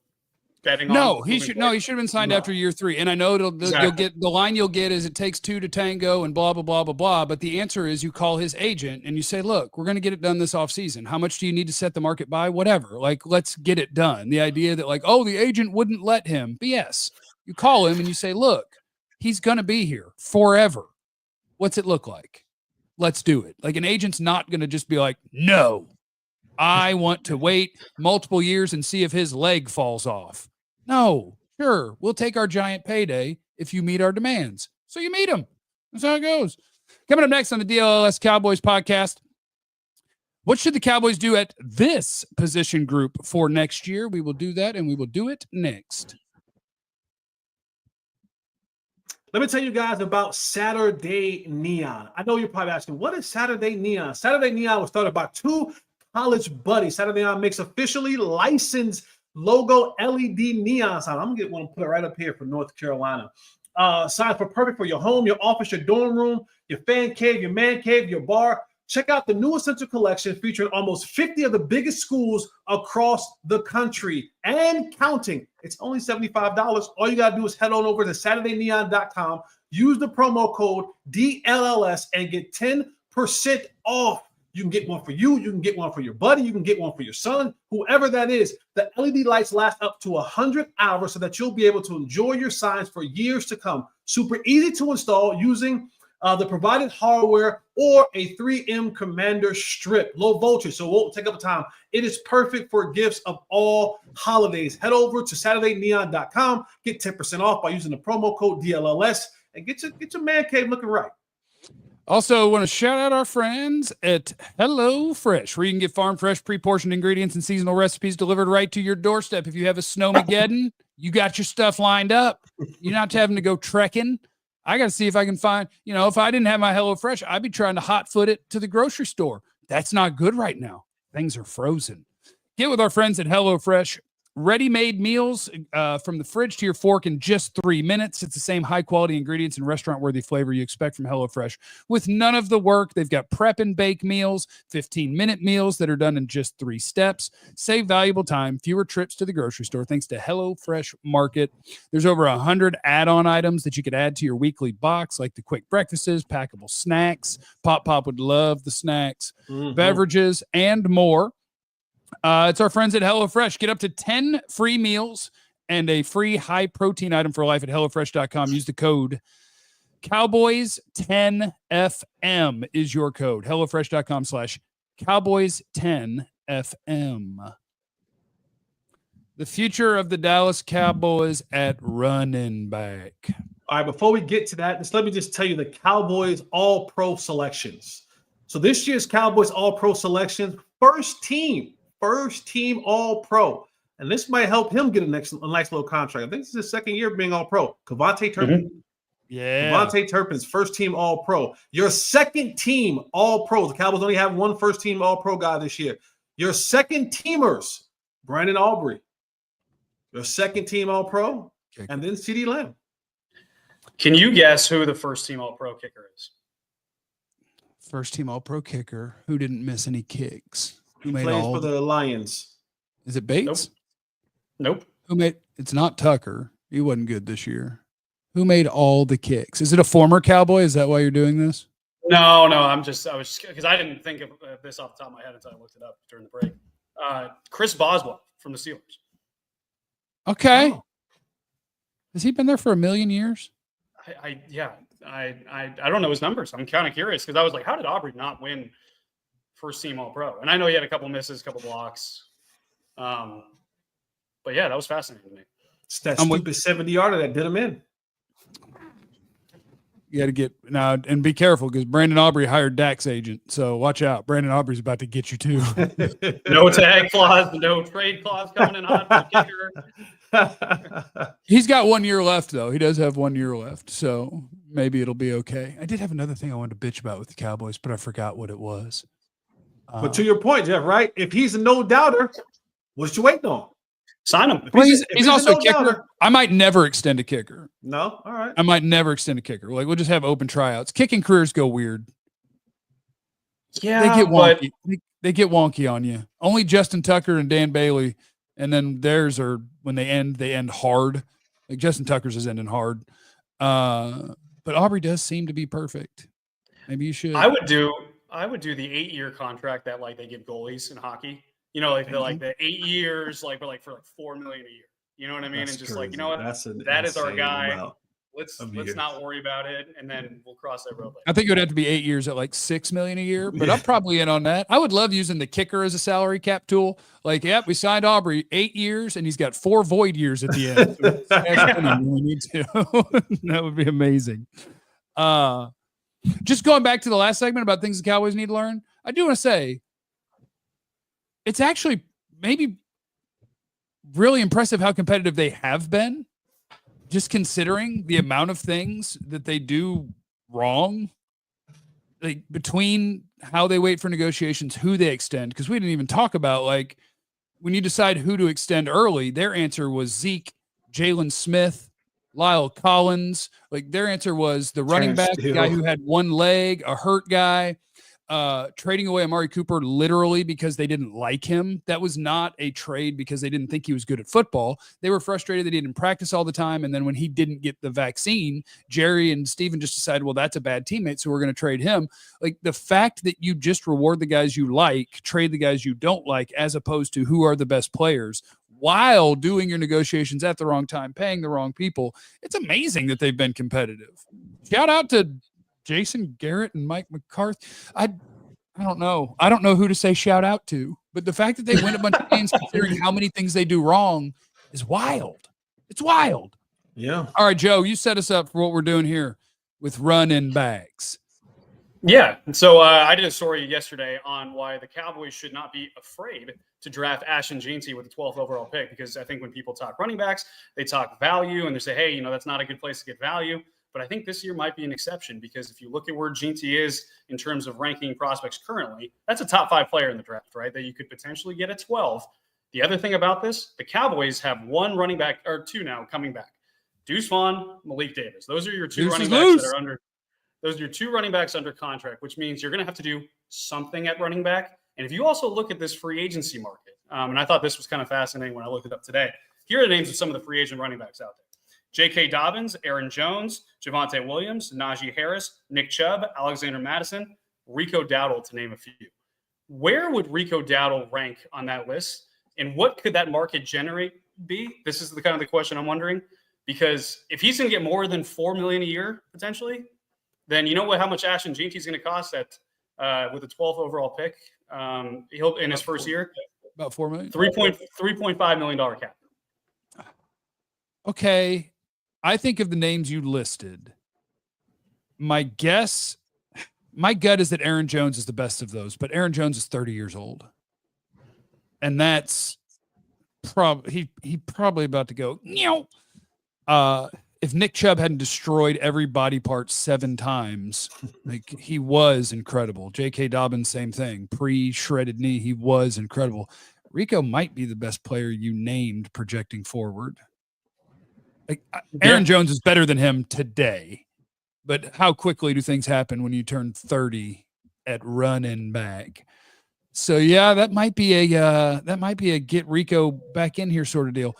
betting No, on? he should have been signed after year 3. And I know you'll get the line you'll get is it takes 2 to tango and blah, blah, blah, blah, blah. But the answer is you call his agent and you say, look, we're going to get it done this offseason. How much do you need to set the market by? Whatever. Like, let's get it done. The idea that like, oh, the agent wouldn't let him. BS. You call him and you say, look, he's going to be here forever. What's it look like? Let's do it. Like an agent's not going to just be like, no, I want to wait multiple years and see if his leg falls off. No, sure. We'll take our giant payday if you meet our demands. So you meet him. That's how it goes. Coming up next on the DLLS Cowboys podcast, what should the Cowboys do at this position group for next year? We will do that, and we will do it next. Let me tell you guys about Saturday Neon. I know you're probably asking, what is Saturday Neon? Saturday Neon was started by 2 college buddies. Saturday Neon makes officially licensed logo LED neon sign. I'm going to get one and put it right up here for North Carolina. Signs for perfect for your home, your office, your dorm room, your fan cave, your man cave, your bar. Check out the new Essential Collection featuring almost 50 of the biggest schools across the country and counting. It's only $75. All you got to do is head on over to SaturdayNeon.com, use the promo code DLLS, and get 10% off. You can get one for you. You can get one for your buddy. You can get one for your son, whoever that is. The LED lights last up to 100 hours so that you'll be able to enjoy your signs for years to come. Super easy to install using the provided hardware or a 3M Commander strip. Low voltage, so it won't take up time. It is perfect for gifts of all holidays. Head over to SaturdayNeon.com. Get 10% off by using the promo code DLLS and get your man cave looking right. Also, want to shout out our friends at HelloFresh, where you can get farm fresh, pre-portioned ingredients and seasonal recipes delivered right to your doorstep. If you have a snowmageddon, you got your stuff lined up. You're not having to go trekking. I got to see if I can find, if I didn't have my HelloFresh, I'd be trying to hot foot it to the grocery store. That's not good right now. Things are frozen. Get with our friends at HelloFresh. Ready-made meals from the fridge to your fork in just 3 minutes. It's the same high-quality ingredients and restaurant-worthy flavor you expect from HelloFresh with none of the work. They've got prep and bake meals, 15-minute meals that are done in just 3 steps. Save valuable time, fewer trips to the grocery store thanks to HelloFresh Market. There's over 100 add-on items that you could add to your weekly box, like the quick breakfasts, packable snacks. Pop would love the snacks, beverages, and more. It's our friends at HelloFresh. Get up to 10 free meals and a free high-protein item for life at HelloFresh.com. Use the code Cowboys10FM is your code. HelloFresh.com/Cowboys10FM. The future of the Dallas Cowboys at running back. All right, before we get to that, let me just tell you the Cowboys All-Pro selections. So this year's Cowboys All-Pro selections, first team All-Pro. And this might help him get a nice little contract. I think this is his second year being All-Pro. Cavanaugh Turpin. Yeah. Cavanaugh Turpin's first team All-Pro. Your second team All-Pro. The Cowboys only have one first team All-Pro guy this year. Your second teamers, Brandon Aubrey. Your second team All-Pro, and then CeeDee Lamb. Can you guess who the first team All-Pro kicker is? First team All-Pro kicker who didn't miss any kicks. Who plays for the Lions? Is it Bates? Nope. Who made? It's not Tucker. He wasn't good this year. Who made all the kicks? Is it a former Cowboy? Is that why you're doing this? No. I was because I didn't think of this off the top of my head until I looked it up during the break. Chris Boswell from the Steelers. Okay. Oh. Has he been there for 1,000,000 years? I don't know his numbers. I'm kind of curious because I was like, how did Aubrey not win first team All-Pro? And I know he had a couple misses, a couple blocks. But yeah, that was fascinating to me. It's that stupid 70-yarder that did him in. You got to get now and be careful because Brandon Aubrey hired Dak's agent. So watch out. Brandon Aubrey's about to get you too. No tag clause, no trade clause coming in hot for kicker. He's got 1 year left, though. He does have 1 year left. So maybe it'll be okay. I did have another thing I wanted to bitch about with the Cowboys, but I forgot what it was. But to your point, Jeff, right? If he's a no-doubter, what you waiting on? Sign him. Well, he's also a kicker. I might never extend a kicker. No? All right. I might never extend a kicker. Like, we'll just have open tryouts. Kicking careers go weird. Yeah, they get wonky. They get wonky on you. Only Justin Tucker and Dan Bailey And then theirs are when they end hard. Like Justin Tucker's is ending hard. But Aubrey does seem to be perfect. Maybe you should. I would do the 8-year contract that like they give goalies in hockey. You know, like the 8 years, like but like for like $4 million a year. You know what I mean? That's and just crazy. like, you know what? That is our guy. Amount. Let's not worry about it, and then we'll cross that road later. I think it would have to be 8 years at like $6 million a year, but I'm probably in on that. I would love using the kicker as a salary cap tool. Like, yep, we signed Aubrey 8 years, and he's got 4 void years at the end. So we need to. That would be amazing. Just going back to the last segment about things the Cowboys need to learn, I do want to say it's actually maybe really impressive how competitive they have been. Just considering the amount of things that they do wrong, like between how they wait for negotiations, who they extend, because we didn't even talk about, like, when you decide who to extend early, their answer was Zeke, Jalen Smith, Lyle Collins. Like, their answer was the running back, the guy who had one leg, a hurt guy, trading away Amari Cooper literally because they didn't like him. That was not a trade because they didn't think he was good at football. They were frustrated that he didn't practice all the time. And then when he didn't get the vaccine, Jerry and Steven just decided, well, that's a bad teammate, so we're going to trade him. Like, the fact that you just reward the guys you like, trade the guys you don't like, as opposed to who are the best players, while doing your negotiations at the wrong time, paying the wrong people. It's amazing that they've been competitive. Shout out to Jason Garrett and Mike McCarthy. I don't know. I don't know who to say shout out to, but the fact that they win a bunch of games considering how many things they do wrong is wild. It's wild. Yeah. All right, Joe, you set us up for what we're doing here with run-in bags. Yeah. So I did a story yesterday on why the Cowboys should not be afraid to draft Ashton Jeanty with the 12th overall pick, because I think when people talk running backs, they talk value and they say, hey, you know, that's not a good place to get value. But I think this year might be an exception, because if you look at where Jeanty is in terms of ranking prospects currently, that's a top 5 player in the draft, right? That you could potentially get at 12. The other thing about this, the Cowboys have one running back, or 2 now coming back. Deuce Vaughn, Malik Davis. Those are your 2 running backs that are under. Those are your 2 running backs under contract, which means you're going to have to do something at running back. And if you also look at this free agency market, and I thought this was kind of fascinating when I looked it up today, here are the names of some of the free agent running backs out there. J.K. Dobbins, Aaron Jones, Javonte Williams, Najee Harris, Nick Chubb, Alexander Madison, Rico Dowdle, to name a few. Where would Rico Dowdle rank on that list? And what could that market generate be? This is the kind of the question I'm wondering. Because if he's going to get more than $4 million a year, potentially, then you know how much Ashton Jeanty is going to cost at with the 12th overall pick he'll in his first year? About $4 million? $3.5 million cap. Okay. I think of the names you listed. My gut is that Aaron Jones is the best of those, but Aaron Jones is 30 years old. And that's probably he probably about to go. If Nick Chubb hadn't destroyed every body part 7 times, like, he was incredible. J.K. Dobbins, same thing. Pre-shredded knee, he was incredible. Rico might be the best player you named projecting forward. Like, Aaron Jones is better than him today, but how quickly do things happen when you turn 30 at running back? So yeah, that might be a get Rico back in here sort of deal.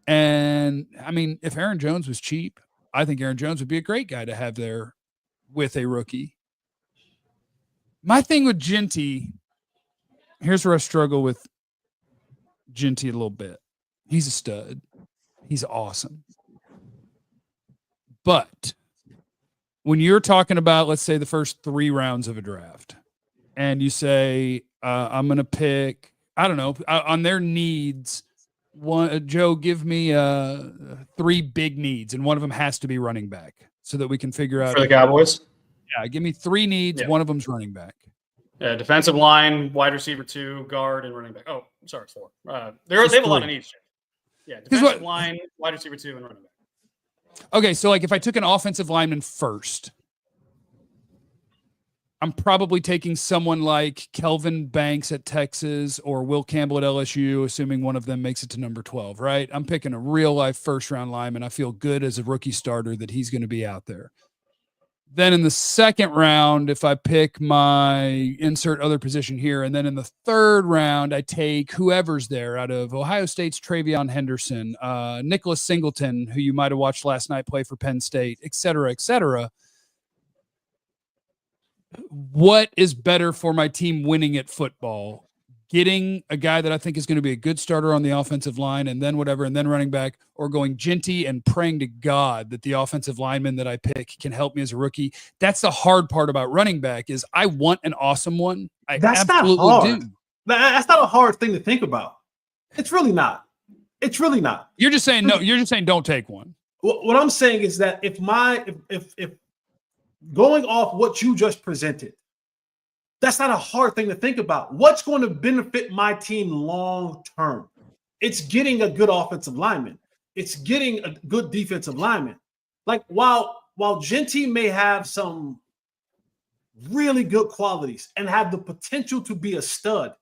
And I mean, if Aaron Jones was cheap, I think Aaron Jones would be a great guy to have there with a rookie. My thing with Jeanty, here's where I struggle with Jeanty a little bit. He's a stud. He's awesome. But when you're talking about, let's say, the first 3 rounds of a draft, and you say, I'm going to pick, I don't know, on their needs, Joe, give me 3 big needs, and one of them has to be running back so that we can figure out. For the Cowboys? Yeah, give me 3 needs. Yeah. One of them's running back. Yeah, defensive line, wide receiver 2, guard, and running back. Oh, sorry, 4. They have a lot of needs. Yeah, defensive line, wide receiver 2, and running back. Okay, so like if I took an offensive lineman first, I'm probably taking someone like Kelvin Banks at Texas or Will Campbell at LSU, assuming one of them makes it to number 12, right? I'm picking a real-life first-round lineman. I feel good as a rookie starter that he's going to be out there. Then in the second round, if I pick my insert other position here, and then in the third round, I take whoever's there out of Ohio State's Travion Henderson, Nicholas Singleton, who you might have watched last night play for Penn State, et cetera, et cetera. What is better for my team winning at football? Getting a guy that I think is going to be a good starter on the offensive line and then whatever, and then running back, or going Jeanty and praying to God that the offensive lineman that I pick can help me as a rookie. That's the hard part about running back is I want an awesome one. That's not hard. That's not a hard thing to think about. It's really not. It's really not. You're just saying, no, you're just saying don't take one. What I'm saying is that if going off what you just presented, that's not a hard thing to think about. What's going to benefit my team long term? It's getting a good offensive lineman. It's getting a good defensive lineman. Like while Jeanty may have some really good qualities and have the potential to be a stud,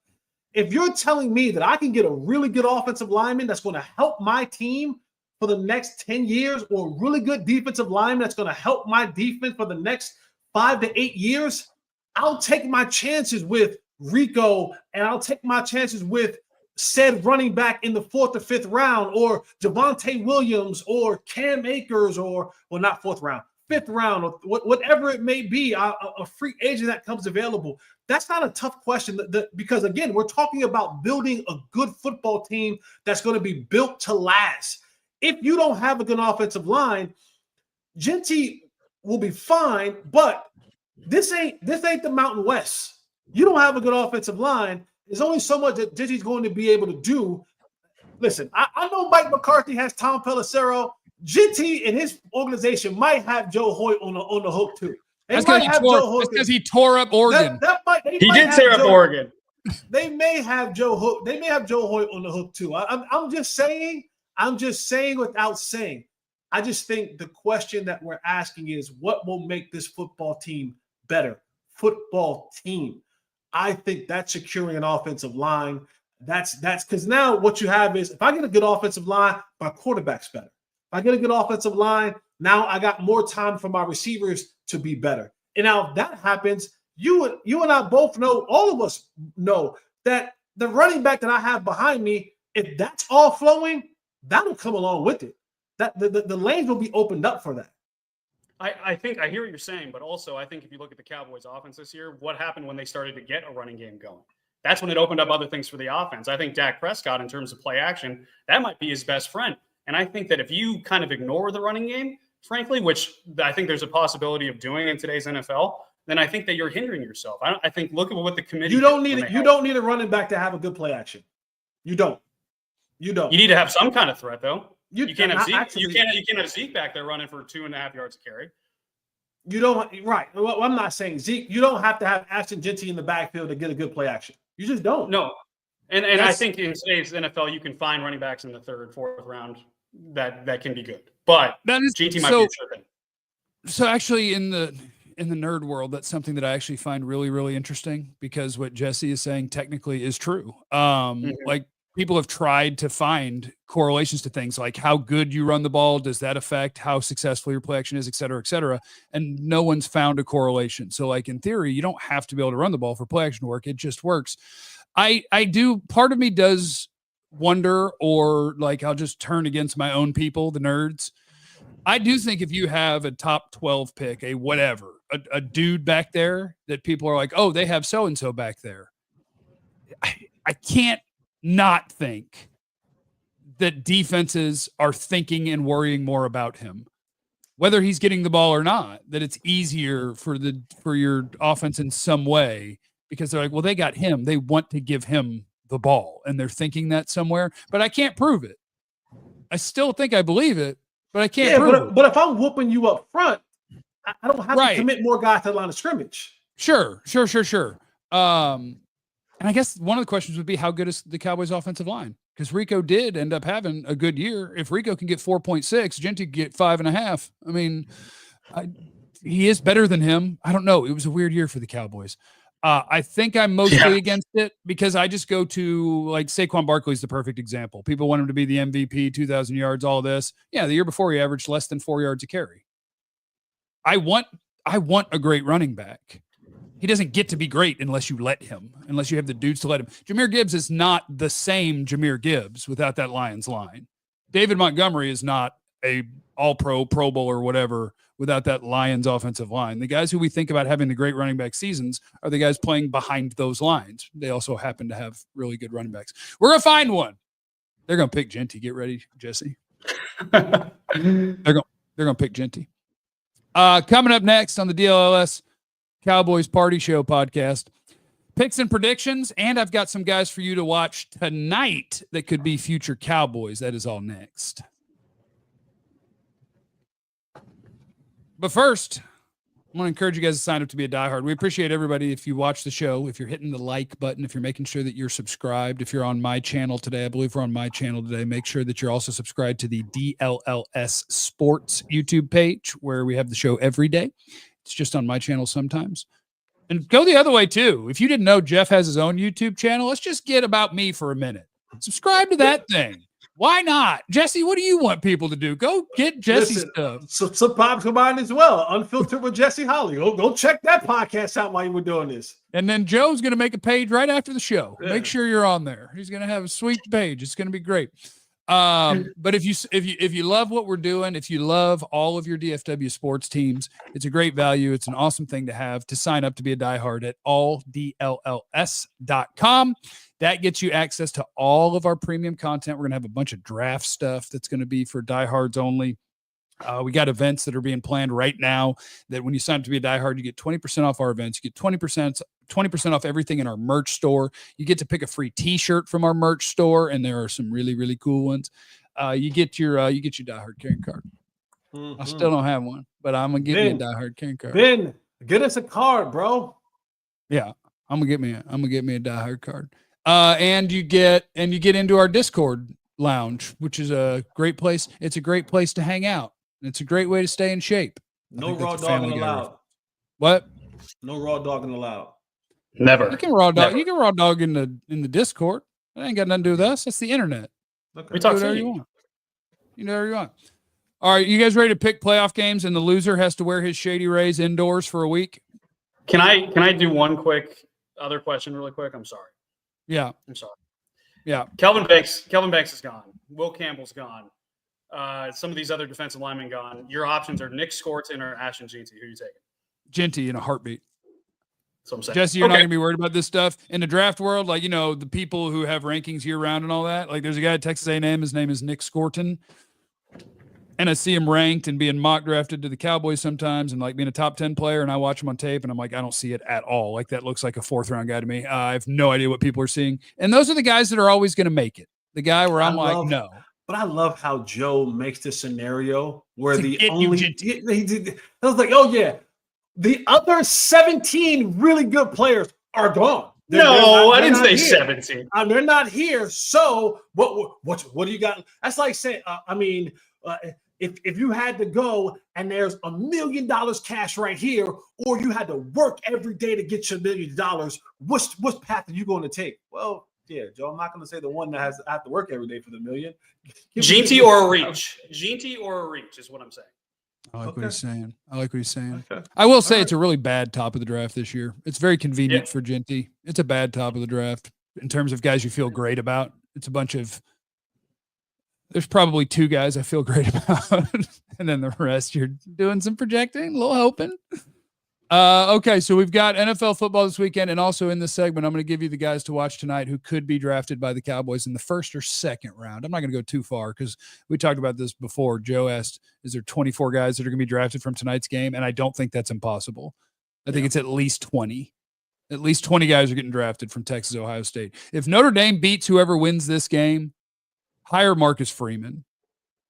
if you're telling me that I can get a really good offensive lineman that's going to help my team for the next 10 years, or a really good defensive lineman that's going to help my defense for the next 5 to 8 years, I'll take my chances with Rico, and I'll take my chances with said running back in the 4th or 5th round, or Javonte Williams, or Cam Akers, or, well, not 4th round, 5th round, or whatever it may be, a free agent that comes available. That's not a tough question because, again, we're talking about building a good football team that's going to be built to last. If you don't have a good offensive line, Jeanty will be fine, but this ain't the Mountain West. You don't have a good offensive line. There's only so much that Jeanty's going to be able to do. Listen, I know Mike McCarthy has Tom Pelissero. Jeanty and his organization might have Joe Hoyt on the hook too. That's because he tore up Oregon. He did tear up Oregon. They may have Joe Hoyt. They may have Joe Hoyt on the hook too. I'm just saying. I'm just saying without saying. I just think the question that we're asking is, what will make this football team better? Football team. I think that's securing an offensive line. That's because now what you have is, if I get a good offensive line, my quarterback's better. If I get a good offensive line, now I got more time for my receivers to be better. And now if that happens, you and I both know, all of us know, that the running back that I have behind me, if that's all flowing, that'll come along with it. That the lanes will be opened up for that. I think I hear what you're saying, but also I think if you look at the Cowboys offense this year, what happened when they started to get a running game going? That's when it opened up other things for the offense. I think Dak Prescott, in terms of play action, that might be his best friend. And I think that if you kind of ignore the running game, frankly, which I think there's a possibility of doing in today's NFL, then I think that you're hindering yourself. I think look at what the committee. You don't need a running back to have a good play action. You don't. You need to have some kind of threat, though. You can't have Zeke. Actually, you can't have Zeke back there running for 2.5 yards a carry. You don't. Right. Well, I'm not saying Zeke. You don't have to have Ashton Jeanty in the backfield to get a good play action. You just don't. No. And I think in today's NFL, you can find running backs in the 3rd, 4th round that can be good. But Jeanty might be a sure thing. So actually, in the nerd world, that's something that I actually find really, really interesting, because what Jesse is saying technically is true. Like, people have tried to find correlations to things like how good you run the ball. Does that affect how successful your play action is, et cetera, et cetera. And no one's found a correlation. So, like, in theory, you don't have to be able to run the ball for play action to work. It just works. I do. Part of me does wonder, or like, I'll just turn against my own people, the nerds. I do think if you have a top 12 pick, a dude back there that people are like, oh, they have so-and-so back there. I can't not think that defenses are thinking and worrying more about him, whether he's getting the ball or not, that it's easier for your offense in some way, because they're like, well, they got him. They want to give him the ball, and they're thinking that somewhere, but I can't prove it. I still think I believe it, but I can't prove it. But if I'm whooping you up front, I don't have to commit more guys to the line of scrimmage. Sure. And I guess one of the questions would be, how good is the Cowboys offensive line? Because Rico did end up having a good year. If Rico can get 4.6, Jeanty can get 5.5. I mean, he is better than him. I don't know. It was a weird year for the Cowboys. I think I'm mostly against it because I just go to, like, Saquon Barkley is the perfect example. People want him to be the MVP, 2,000 yards, all this. Yeah, the year before he averaged less than 4 yards a carry. I want I want a great running back. He doesn't get to be great unless you let him, unless you have the dudes to let him. Jahmyr Gibbs is not the same Jahmyr Gibbs without that Lions line. David Montgomery is not a all-pro, Pro Bowl or whatever without that Lions offensive line. The guys who we think about having the great running back seasons are the guys playing behind those lines. They also happen to have really good running backs. We're going to find one. They're going to pick Jeanty. Get ready, Jesse. They're going to pick Jeanty. Coming up next on the DLLS Cowboys Party Show podcast, picks and predictions, and I've got some guys for you to watch tonight that could be future Cowboys. That is all next. But first, I want to encourage you guys to sign up to be a diehard. We appreciate everybody if you watch the show, if you're hitting the like button, if you're making sure that you're subscribed, if you're on my channel today. I believe we're on my channel today. Make sure that you're also subscribed to the DLLS Sports YouTube page where we have the show every day. It's just on my channel sometimes. And go the other way too. If you didn't know Jeff has his own YouTube channel, let's just get about me for a minute. Subscribe to that thing. Why not? Jesse, what do you want people to do? Go get Jesse's stuff. Subscribe to mine as well. Unfiltered with Jesse Holly. Go check that podcast out while you were doing this. And then Joe's going to make a page right after the show. Yeah. Make sure you're on there. He's going to have a sweet page. It's going to be great. But if you love what we're doing, if you love all of your DFW sports teams, it's a great value. It's an awesome thing to have to sign up to be a diehard at alldlls.com. That gets you access to all of our premium content. We're going to have a bunch of draft stuff that's going to be for diehards only. We got events that are being planned right now that when you sign up to be a diehard, you get 20% off our events. You get 20% off everything in our merch store. You get to pick a free t-shirt from our merch store. And there are some really, really cool ones. You get your diehard carrying card. Mm-hmm. I still don't have one, but I'm going to get me a diehard carrying card. Ben, get us a card, bro. Yeah. I'm going to get me a diehard card. And you get into our Discord lounge, which is a great place. It's a great place to hang out. It's a great way to stay in shape. No raw dogging allowed. What? No raw dogging allowed. Never. You can raw dog. Never. You can raw dog in the Discord. That ain't got nothing to do with us. That's the internet. Okay. We talk whatever you want. You know whatever you want. All right, you guys ready to pick playoff games? And the loser has to wear his Shady Rays indoors for a week. Can I do one quick other question really quick? I'm sorry. Yeah. I'm sorry. Yeah. Kelvin Banks is gone. Will Campbell's gone. Some of these other defensive linemen gone. Your options are Nick Scorton or Ashton Jeanty. Who are you taking? Jeanty in a heartbeat. That's what I'm saying. Jesse, you're not going to be worried about this stuff. In the draft world, like, the people who have rankings year-round and all that, like there's a guy at Texas A&M, his name is Nick Scorton, and I see him ranked and being mock drafted to the Cowboys sometimes and, like, being a top 10 player, and I watch him on tape, and I'm like, I don't see it at all. Like, that looks like a fourth-round guy to me. I have no idea what people are seeing. And those are the guys that are always going to make it. The guy where I'm like, no. But I love how Joe makes this scenario where he was like, oh, yeah. The other 17 really good players are gone. I didn't say 17. They're not here. So what do you got? That's like saying, if you had to go and there's $1 million cash right here, or you had to work every day to get your $1 million, which path are you going to take? Well, yeah, Joe, I'm not going to say the one that has to have to work every day for the $1 million. Jeanty or a reach. Jeanty or a reach is what I'm saying. I like what he's saying. Okay. I will say it's a really bad top of the draft this year. It's very convenient for Jeanty. It's a bad top of the draft in terms of guys you feel great about. It's a bunch of – there's probably 2 guys I feel great about, and then the rest you're doing some projecting, a little hoping. Okay, so we've got NFL football this weekend, and also in this segment, I'm going to give you the guys to watch tonight who could be drafted by the Cowboys in the first or second round. I'm not going to go too far because we talked about this before. Joe asked, is there 24 guys that are going to be drafted from tonight's game? And I don't think that's impossible. I think it's at least 20. At least 20 guys are getting drafted from Texas, Ohio State. If Notre Dame beats whoever wins this game, hire Marcus Freeman.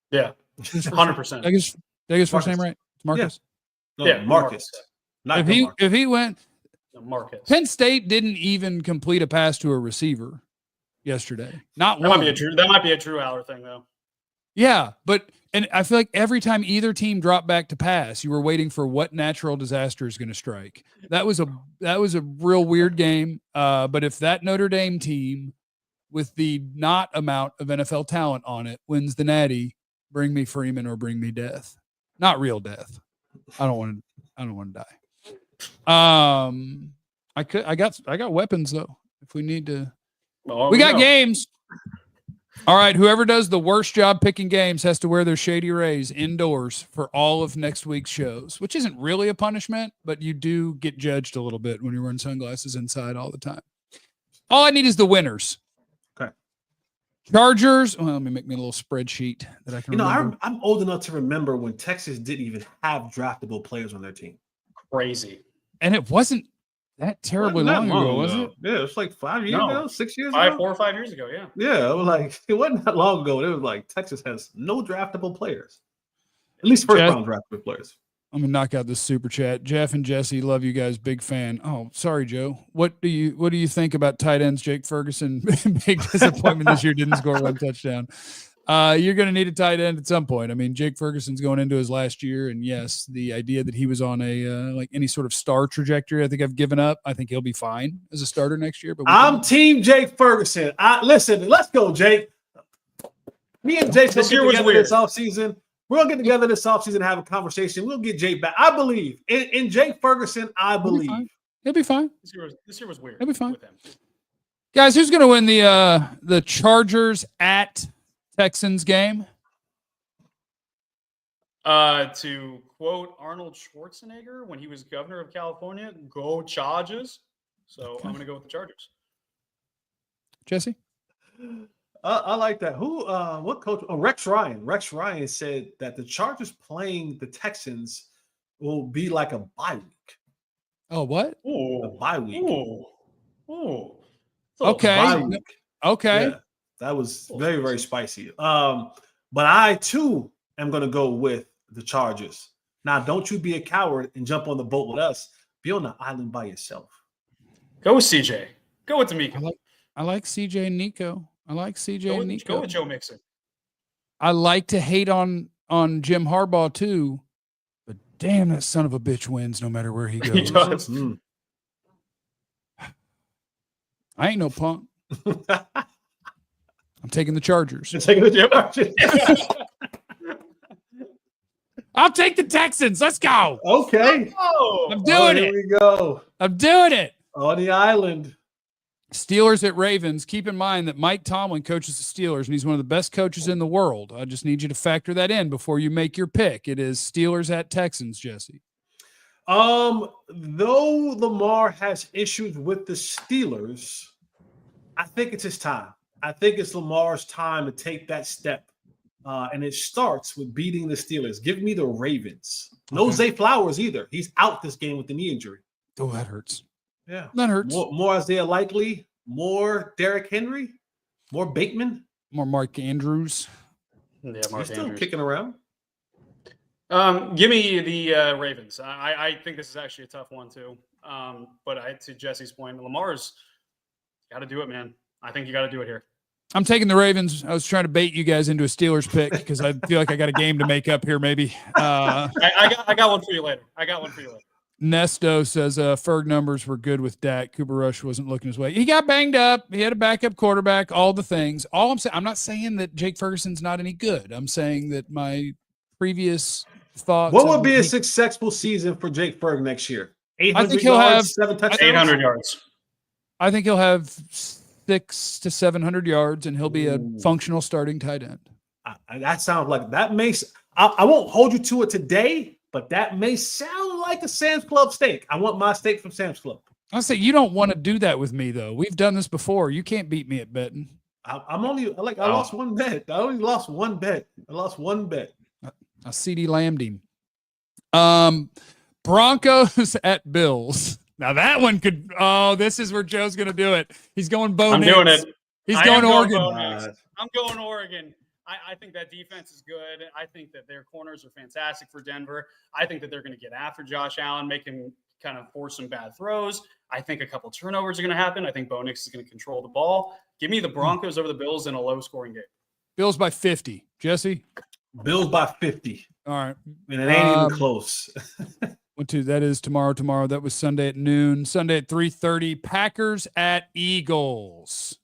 Yeah, 100%. Did I get his first name right? It's Marcus? Yeah, Marcus. If he went, Marcus. Penn State didn't even complete a pass to a receiver yesterday. Not that one. That might be a Drew Aller thing though. Yeah, and I feel like every time either team dropped back to pass, you were waiting for what natural disaster is going to strike. That was a real weird game. But if that Notre Dame team with the not amount of NFL talent on it wins the Natty, bring me Freeman or bring me death. Not real death. I don't want to. I don't want to die. I got weapons though. If we need to, we got games. All right. Whoever does the worst job picking games has to wear their Shady Rays indoors for all of next week's shows, which isn't really a punishment, but you do get judged a little bit when you're wearing sunglasses inside all the time. All I need is the winners. Okay. Chargers. Well, let me make me a little spreadsheet that I can remember. I'm old enough to remember when Texas didn't even have draftable players on their team. Crazy. And it wasn't that terribly long ago, was it? Yeah, it was like 5 years ago, 6 years ago. 4 or 5 years ago, yeah. Yeah, it was like it wasn't that long ago. It was like Texas has no draftable players. At least first round draftable players. I'm gonna knock out this super chat. Jeff and Jesse, love you guys, big fan. Oh, sorry, Joe. What do you think about tight ends? Jake Ferguson, big disappointment this year, didn't score one touchdown. You're gonna need a tight end at some point. I mean, Jake Ferguson's going into his last year, and yes, the idea that he was on a like any sort of star trajectory, I think I've given up. I think he'll be fine as a starter next year. But I'm team Jake Ferguson. Listen, let's go, Jake. Me and Jake this year was weird. This offseason. We're going to get together this offseason and have a conversation. We'll get Jake back. I believe. In Jake Ferguson, I believe. He'll be fine. This year was weird. He'll be fine. With him. Guys, who's going to win the Chargers at Texans game? To quote Arnold Schwarzenegger when he was governor of California, go Chargers. So I'm going to go with the Chargers. Jesse? I like that. Who? What coach? Oh, Rex Ryan. Rex Ryan said that the Chargers playing the Texans will be like a bye week. Oh, what? A bye week. Ooh. Okay. Bye week. Okay. Yeah, that was very, very spicy. But I too am going to go with the Chargers. Now, don't you be a coward and jump on the boat with us. Be on the island by yourself. Go with CJ. Go with D'Amico. I like CJ and Nico. I like CJ and Nico. Go with Joe Mixon. I like to hate on Jim Harbaugh too, but damn, that son of a bitch wins no matter where he goes. He does. I ain't no punk. I'm taking the Chargers. You're taking the Chargers. I'll take the Texans. Let's go. Okay. I'm doing it. Here we go. I'm doing it. On the island. Steelers at Ravens. Keep in mind that Mike Tomlin coaches the Steelers, and he's one of the best coaches in the world. I just need you to factor that in before you make your pick. It is Steelers at Texans, Jesse. Though Lamar has issues with the Steelers, I think it's his time. I think it's Lamar's time to take that step. And it starts with beating the Steelers. Give me the Ravens. No Zay Flowers either. He's out this game with the knee injury. Oh, that hurts. Yeah. That hurts. More Isaiah Likely, more Derrick Henry, more Bateman. More Mark Andrews. Yeah, Mark Andrews. Still kicking around. Give me the Ravens. I think this is actually a tough one too. But to Jesse's point, Lamar's got to do it, man. I think you got to do it here. I'm taking the Ravens. I was trying to bait you guys into a Steelers pick because I feel like I got a game to make up here maybe. I got one for you later. Nesto says Ferg numbers were good with Dak. Cooper Rush wasn't looking his way. He got banged up. He had a backup quarterback, all the things. All I'm saying, I'm not saying that Jake Ferguson's not any good. I'm saying that my previous thoughts. What would be a successful season for Jake Ferg next year? 800 yards, 7 touchdowns? 800 yards. I think he'll have 600 to 700 yards, and he'll be a functional starting tight end. That sounds like that makes. I won't hold you to it today, but that may sound like a Sam's Club steak. I want my steak from Sam's Club. I'll say you don't want to do that with me, though. We've done this before. You can't beat me at betting. I lost one bet. I only lost one bet. I CD Lamb'd him. Broncos at Bills. Now that one could. Oh, this is where Joe's going to do it. He's going Bo Nix. I'm doing it. He's going Oregon. I'm going Oregon. I think that defense is good. I think that their corners are fantastic for Denver. I think that they're going to get after Josh Allen, make him kind of force some bad throws. I think a couple turnovers are going to happen. I think Bo Nix is going to control the ball. Give me the Broncos over the Bills in a low-scoring game. Bills by 50. Jesse? Bills by 50. All right. And it ain't even close. That is tomorrow. That was Sunday at noon. Sunday at 3:30. Packers at Eagles.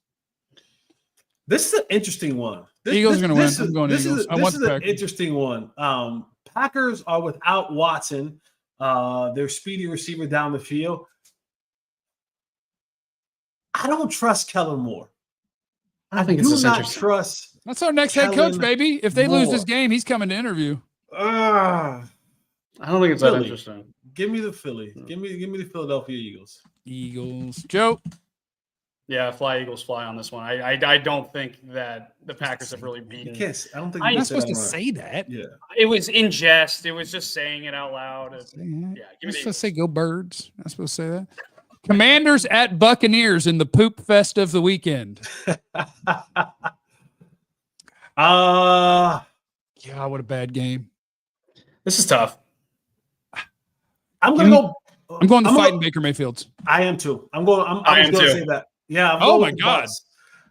This is an interesting one. Eagles are going to win. I'm going This Eagles. is an interesting one. Packers are without Watson. their speedy receiver down the field. I don't trust Kellen Moore. I think do it's not interesting. trust. That's our next head coach, Kellen baby. If they lose Moore. this game, he's coming to interview. I don't think it's that Philly. interesting. Give me the Philly. Give me the Philadelphia Eagles. Eagles. Joe. Yeah, fly Eagles fly on this one. I don't think that the Packers have really You beaten. can't. I don't think You're you not can supposed to that right. say that. Yeah. It was in jest. It was just saying it out loud. Yeah, give You're me the supposed to say go Birds. I'm supposed to say that. Commanders at Buccaneers in the poop fest of the weekend. Uh, Yeah, what a bad game. This is tough. I'm gonna go. I'm going to I'm fight gonna- in Baker Mayfield's. I am too. I'm going. I I was am going to too. say that. Yeah. I'm Oh going my with the God. Bucks.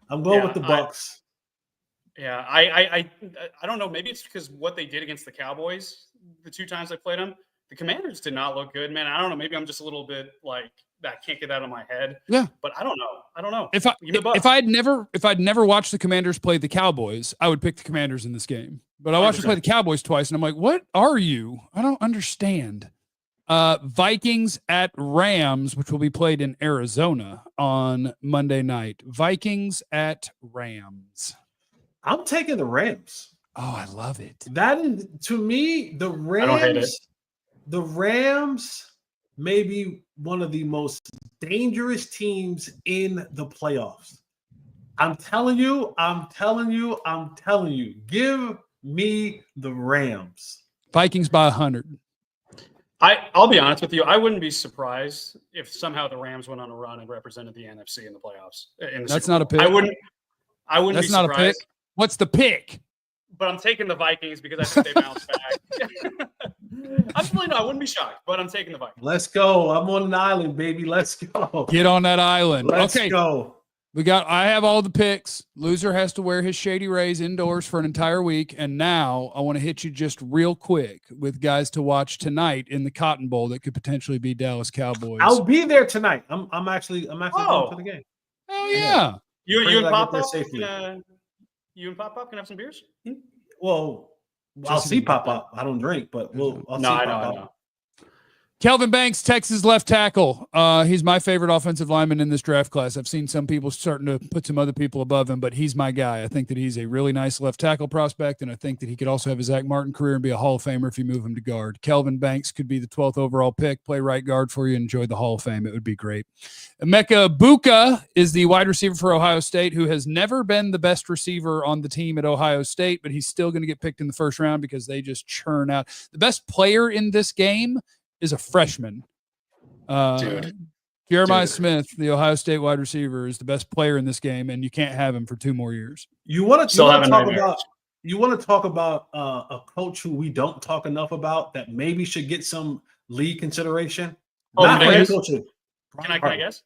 I'm going Yeah, with the Bucks. Yeah, I don't know. Maybe it's because what they did against the Cowboys the 2 times I played them. The Commanders did not look good, man. I don't know. Maybe I'm just a little bit like that. Can't get that out of my head. Yeah, but I don't know. If Give me the Bucks. if I'd never watched the Commanders play the Cowboys, I would pick the Commanders in this game. But I watched them play the Cowboys twice, and I'm like, what are you? I don't understand. Vikings at Rams, which will be played in Arizona on Monday night. Vikings at Rams. I'm taking the Rams. Oh, I love it. That is, to me, the Rams. I don't hate it. The Rams may be one of the most dangerous teams in the playoffs. I'm telling you. Give me the Rams. Vikings by 100. I'll be honest with you. I wouldn't be surprised if somehow the Rams went on a run and represented the NFC in the playoffs. That's not a pick. I wouldn't That's be not a surprised. pick. What's the pick? But I'm taking the Vikings because I think they bounce back. I wouldn't be shocked, but I'm taking the Vikings. Let's go. I'm on an island, baby. Let's go. Get on that island. Let's Okay. go. I have all the picks. Loser has to wear his Shady Rays indoors for an entire week. And now I want to hit you just real quick with guys to watch tonight in the Cotton Bowl that could potentially be Dallas Cowboys. I'll be there tonight. I'm actually going to the game. Oh yeah. You Pray and that I Pop get there Pop safely. you and Pop Pop can have some beers. Well, I'll see Pop Up. I don't drink, but I'll see I Pop Up. know. Kelvin Banks, Texas left tackle. He's my favorite offensive lineman in this draft class. I've seen some people starting to put some other people above him, but he's my guy. I think that he's a really nice left tackle prospect, and I think that he could also have a Zach Martin career and be a Hall of Famer if you move him to guard. Kelvin Banks could be the 12th overall pick, play right guard for you, enjoy the Hall of Fame. It would be great. Emeka Buka is the wide receiver for Ohio State, who has never been the best receiver on the team at Ohio State, but he's still going to get picked in the first round because they just churn out. The best player in this game is a freshman. Jeremiah Smith, the Ohio State wide receiver, is the best player in this game, and you can't have him for 2 more years. You want to talk about a coach who we don't talk enough about that maybe should get some league consideration? Oh, Not can I head guess? coaching. Can I guess?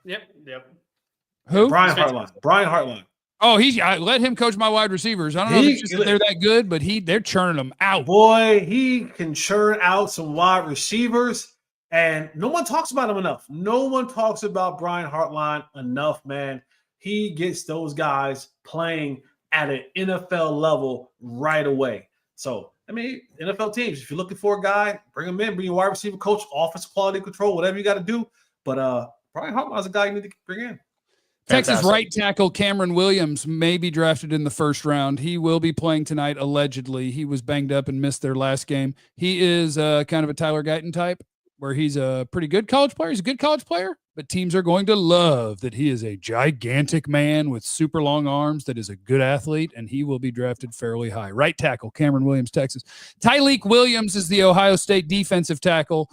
Yep. Who? Brian Hartline. Oh, I let him coach my wide receivers. I don't know if it's just that they're that good, but they're churning them out. Boy, he can churn out some wide receivers, and no one talks about him enough. No one talks about Brian Hartline enough, man. He gets those guys playing at an NFL level right away. So, I mean, NFL teams, if you're looking for a guy, bring him in, bring your wide receiver coach, offensive quality control, whatever you got to do. But Brian Hartline's a guy you need to bring in. Texas Fantastic. right tackle Cameron Williams may be drafted in the first round. He will be playing tonight, allegedly. He was banged up and missed their last game. He is kind of a Tyler Guyton type, where he's a pretty good college player. He's a good college player, but teams are going to love that he is a gigantic man with super long arms that is a good athlete, and he will be drafted fairly high. Right tackle, Cameron Williams, Texas. Tyleik Williams is the Ohio State defensive tackle.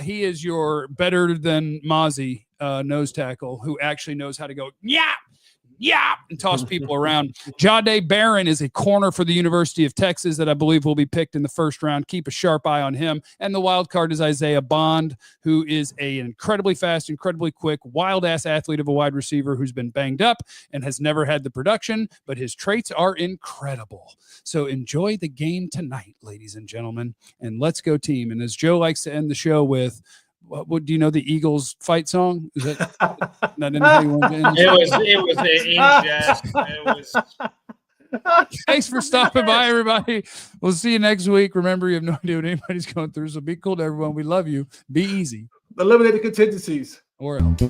He is your better than Mozzie nose tackle who actually knows how to go, and toss people around. Jahdae Barron is a corner for the University of Texas that I believe will be picked in the first round. Keep a sharp eye on him. And the wild card is Isaiah Bond, who is an incredibly fast, incredibly quick, wild-ass athlete of a wide receiver who's been banged up and has never had the production, but his traits are incredible. So enjoy the game tonight, ladies and gentlemen, and let's go team. And as Joe likes to end the show with, what do you know the Eagles fight song? Is that not how you want to end? It was in jest. Thanks for stopping by, everybody. We'll see you next week. Remember, you have no idea what anybody's going through, so be cool to everyone. We love you. Be easy. Eliminate the contingencies. Or else.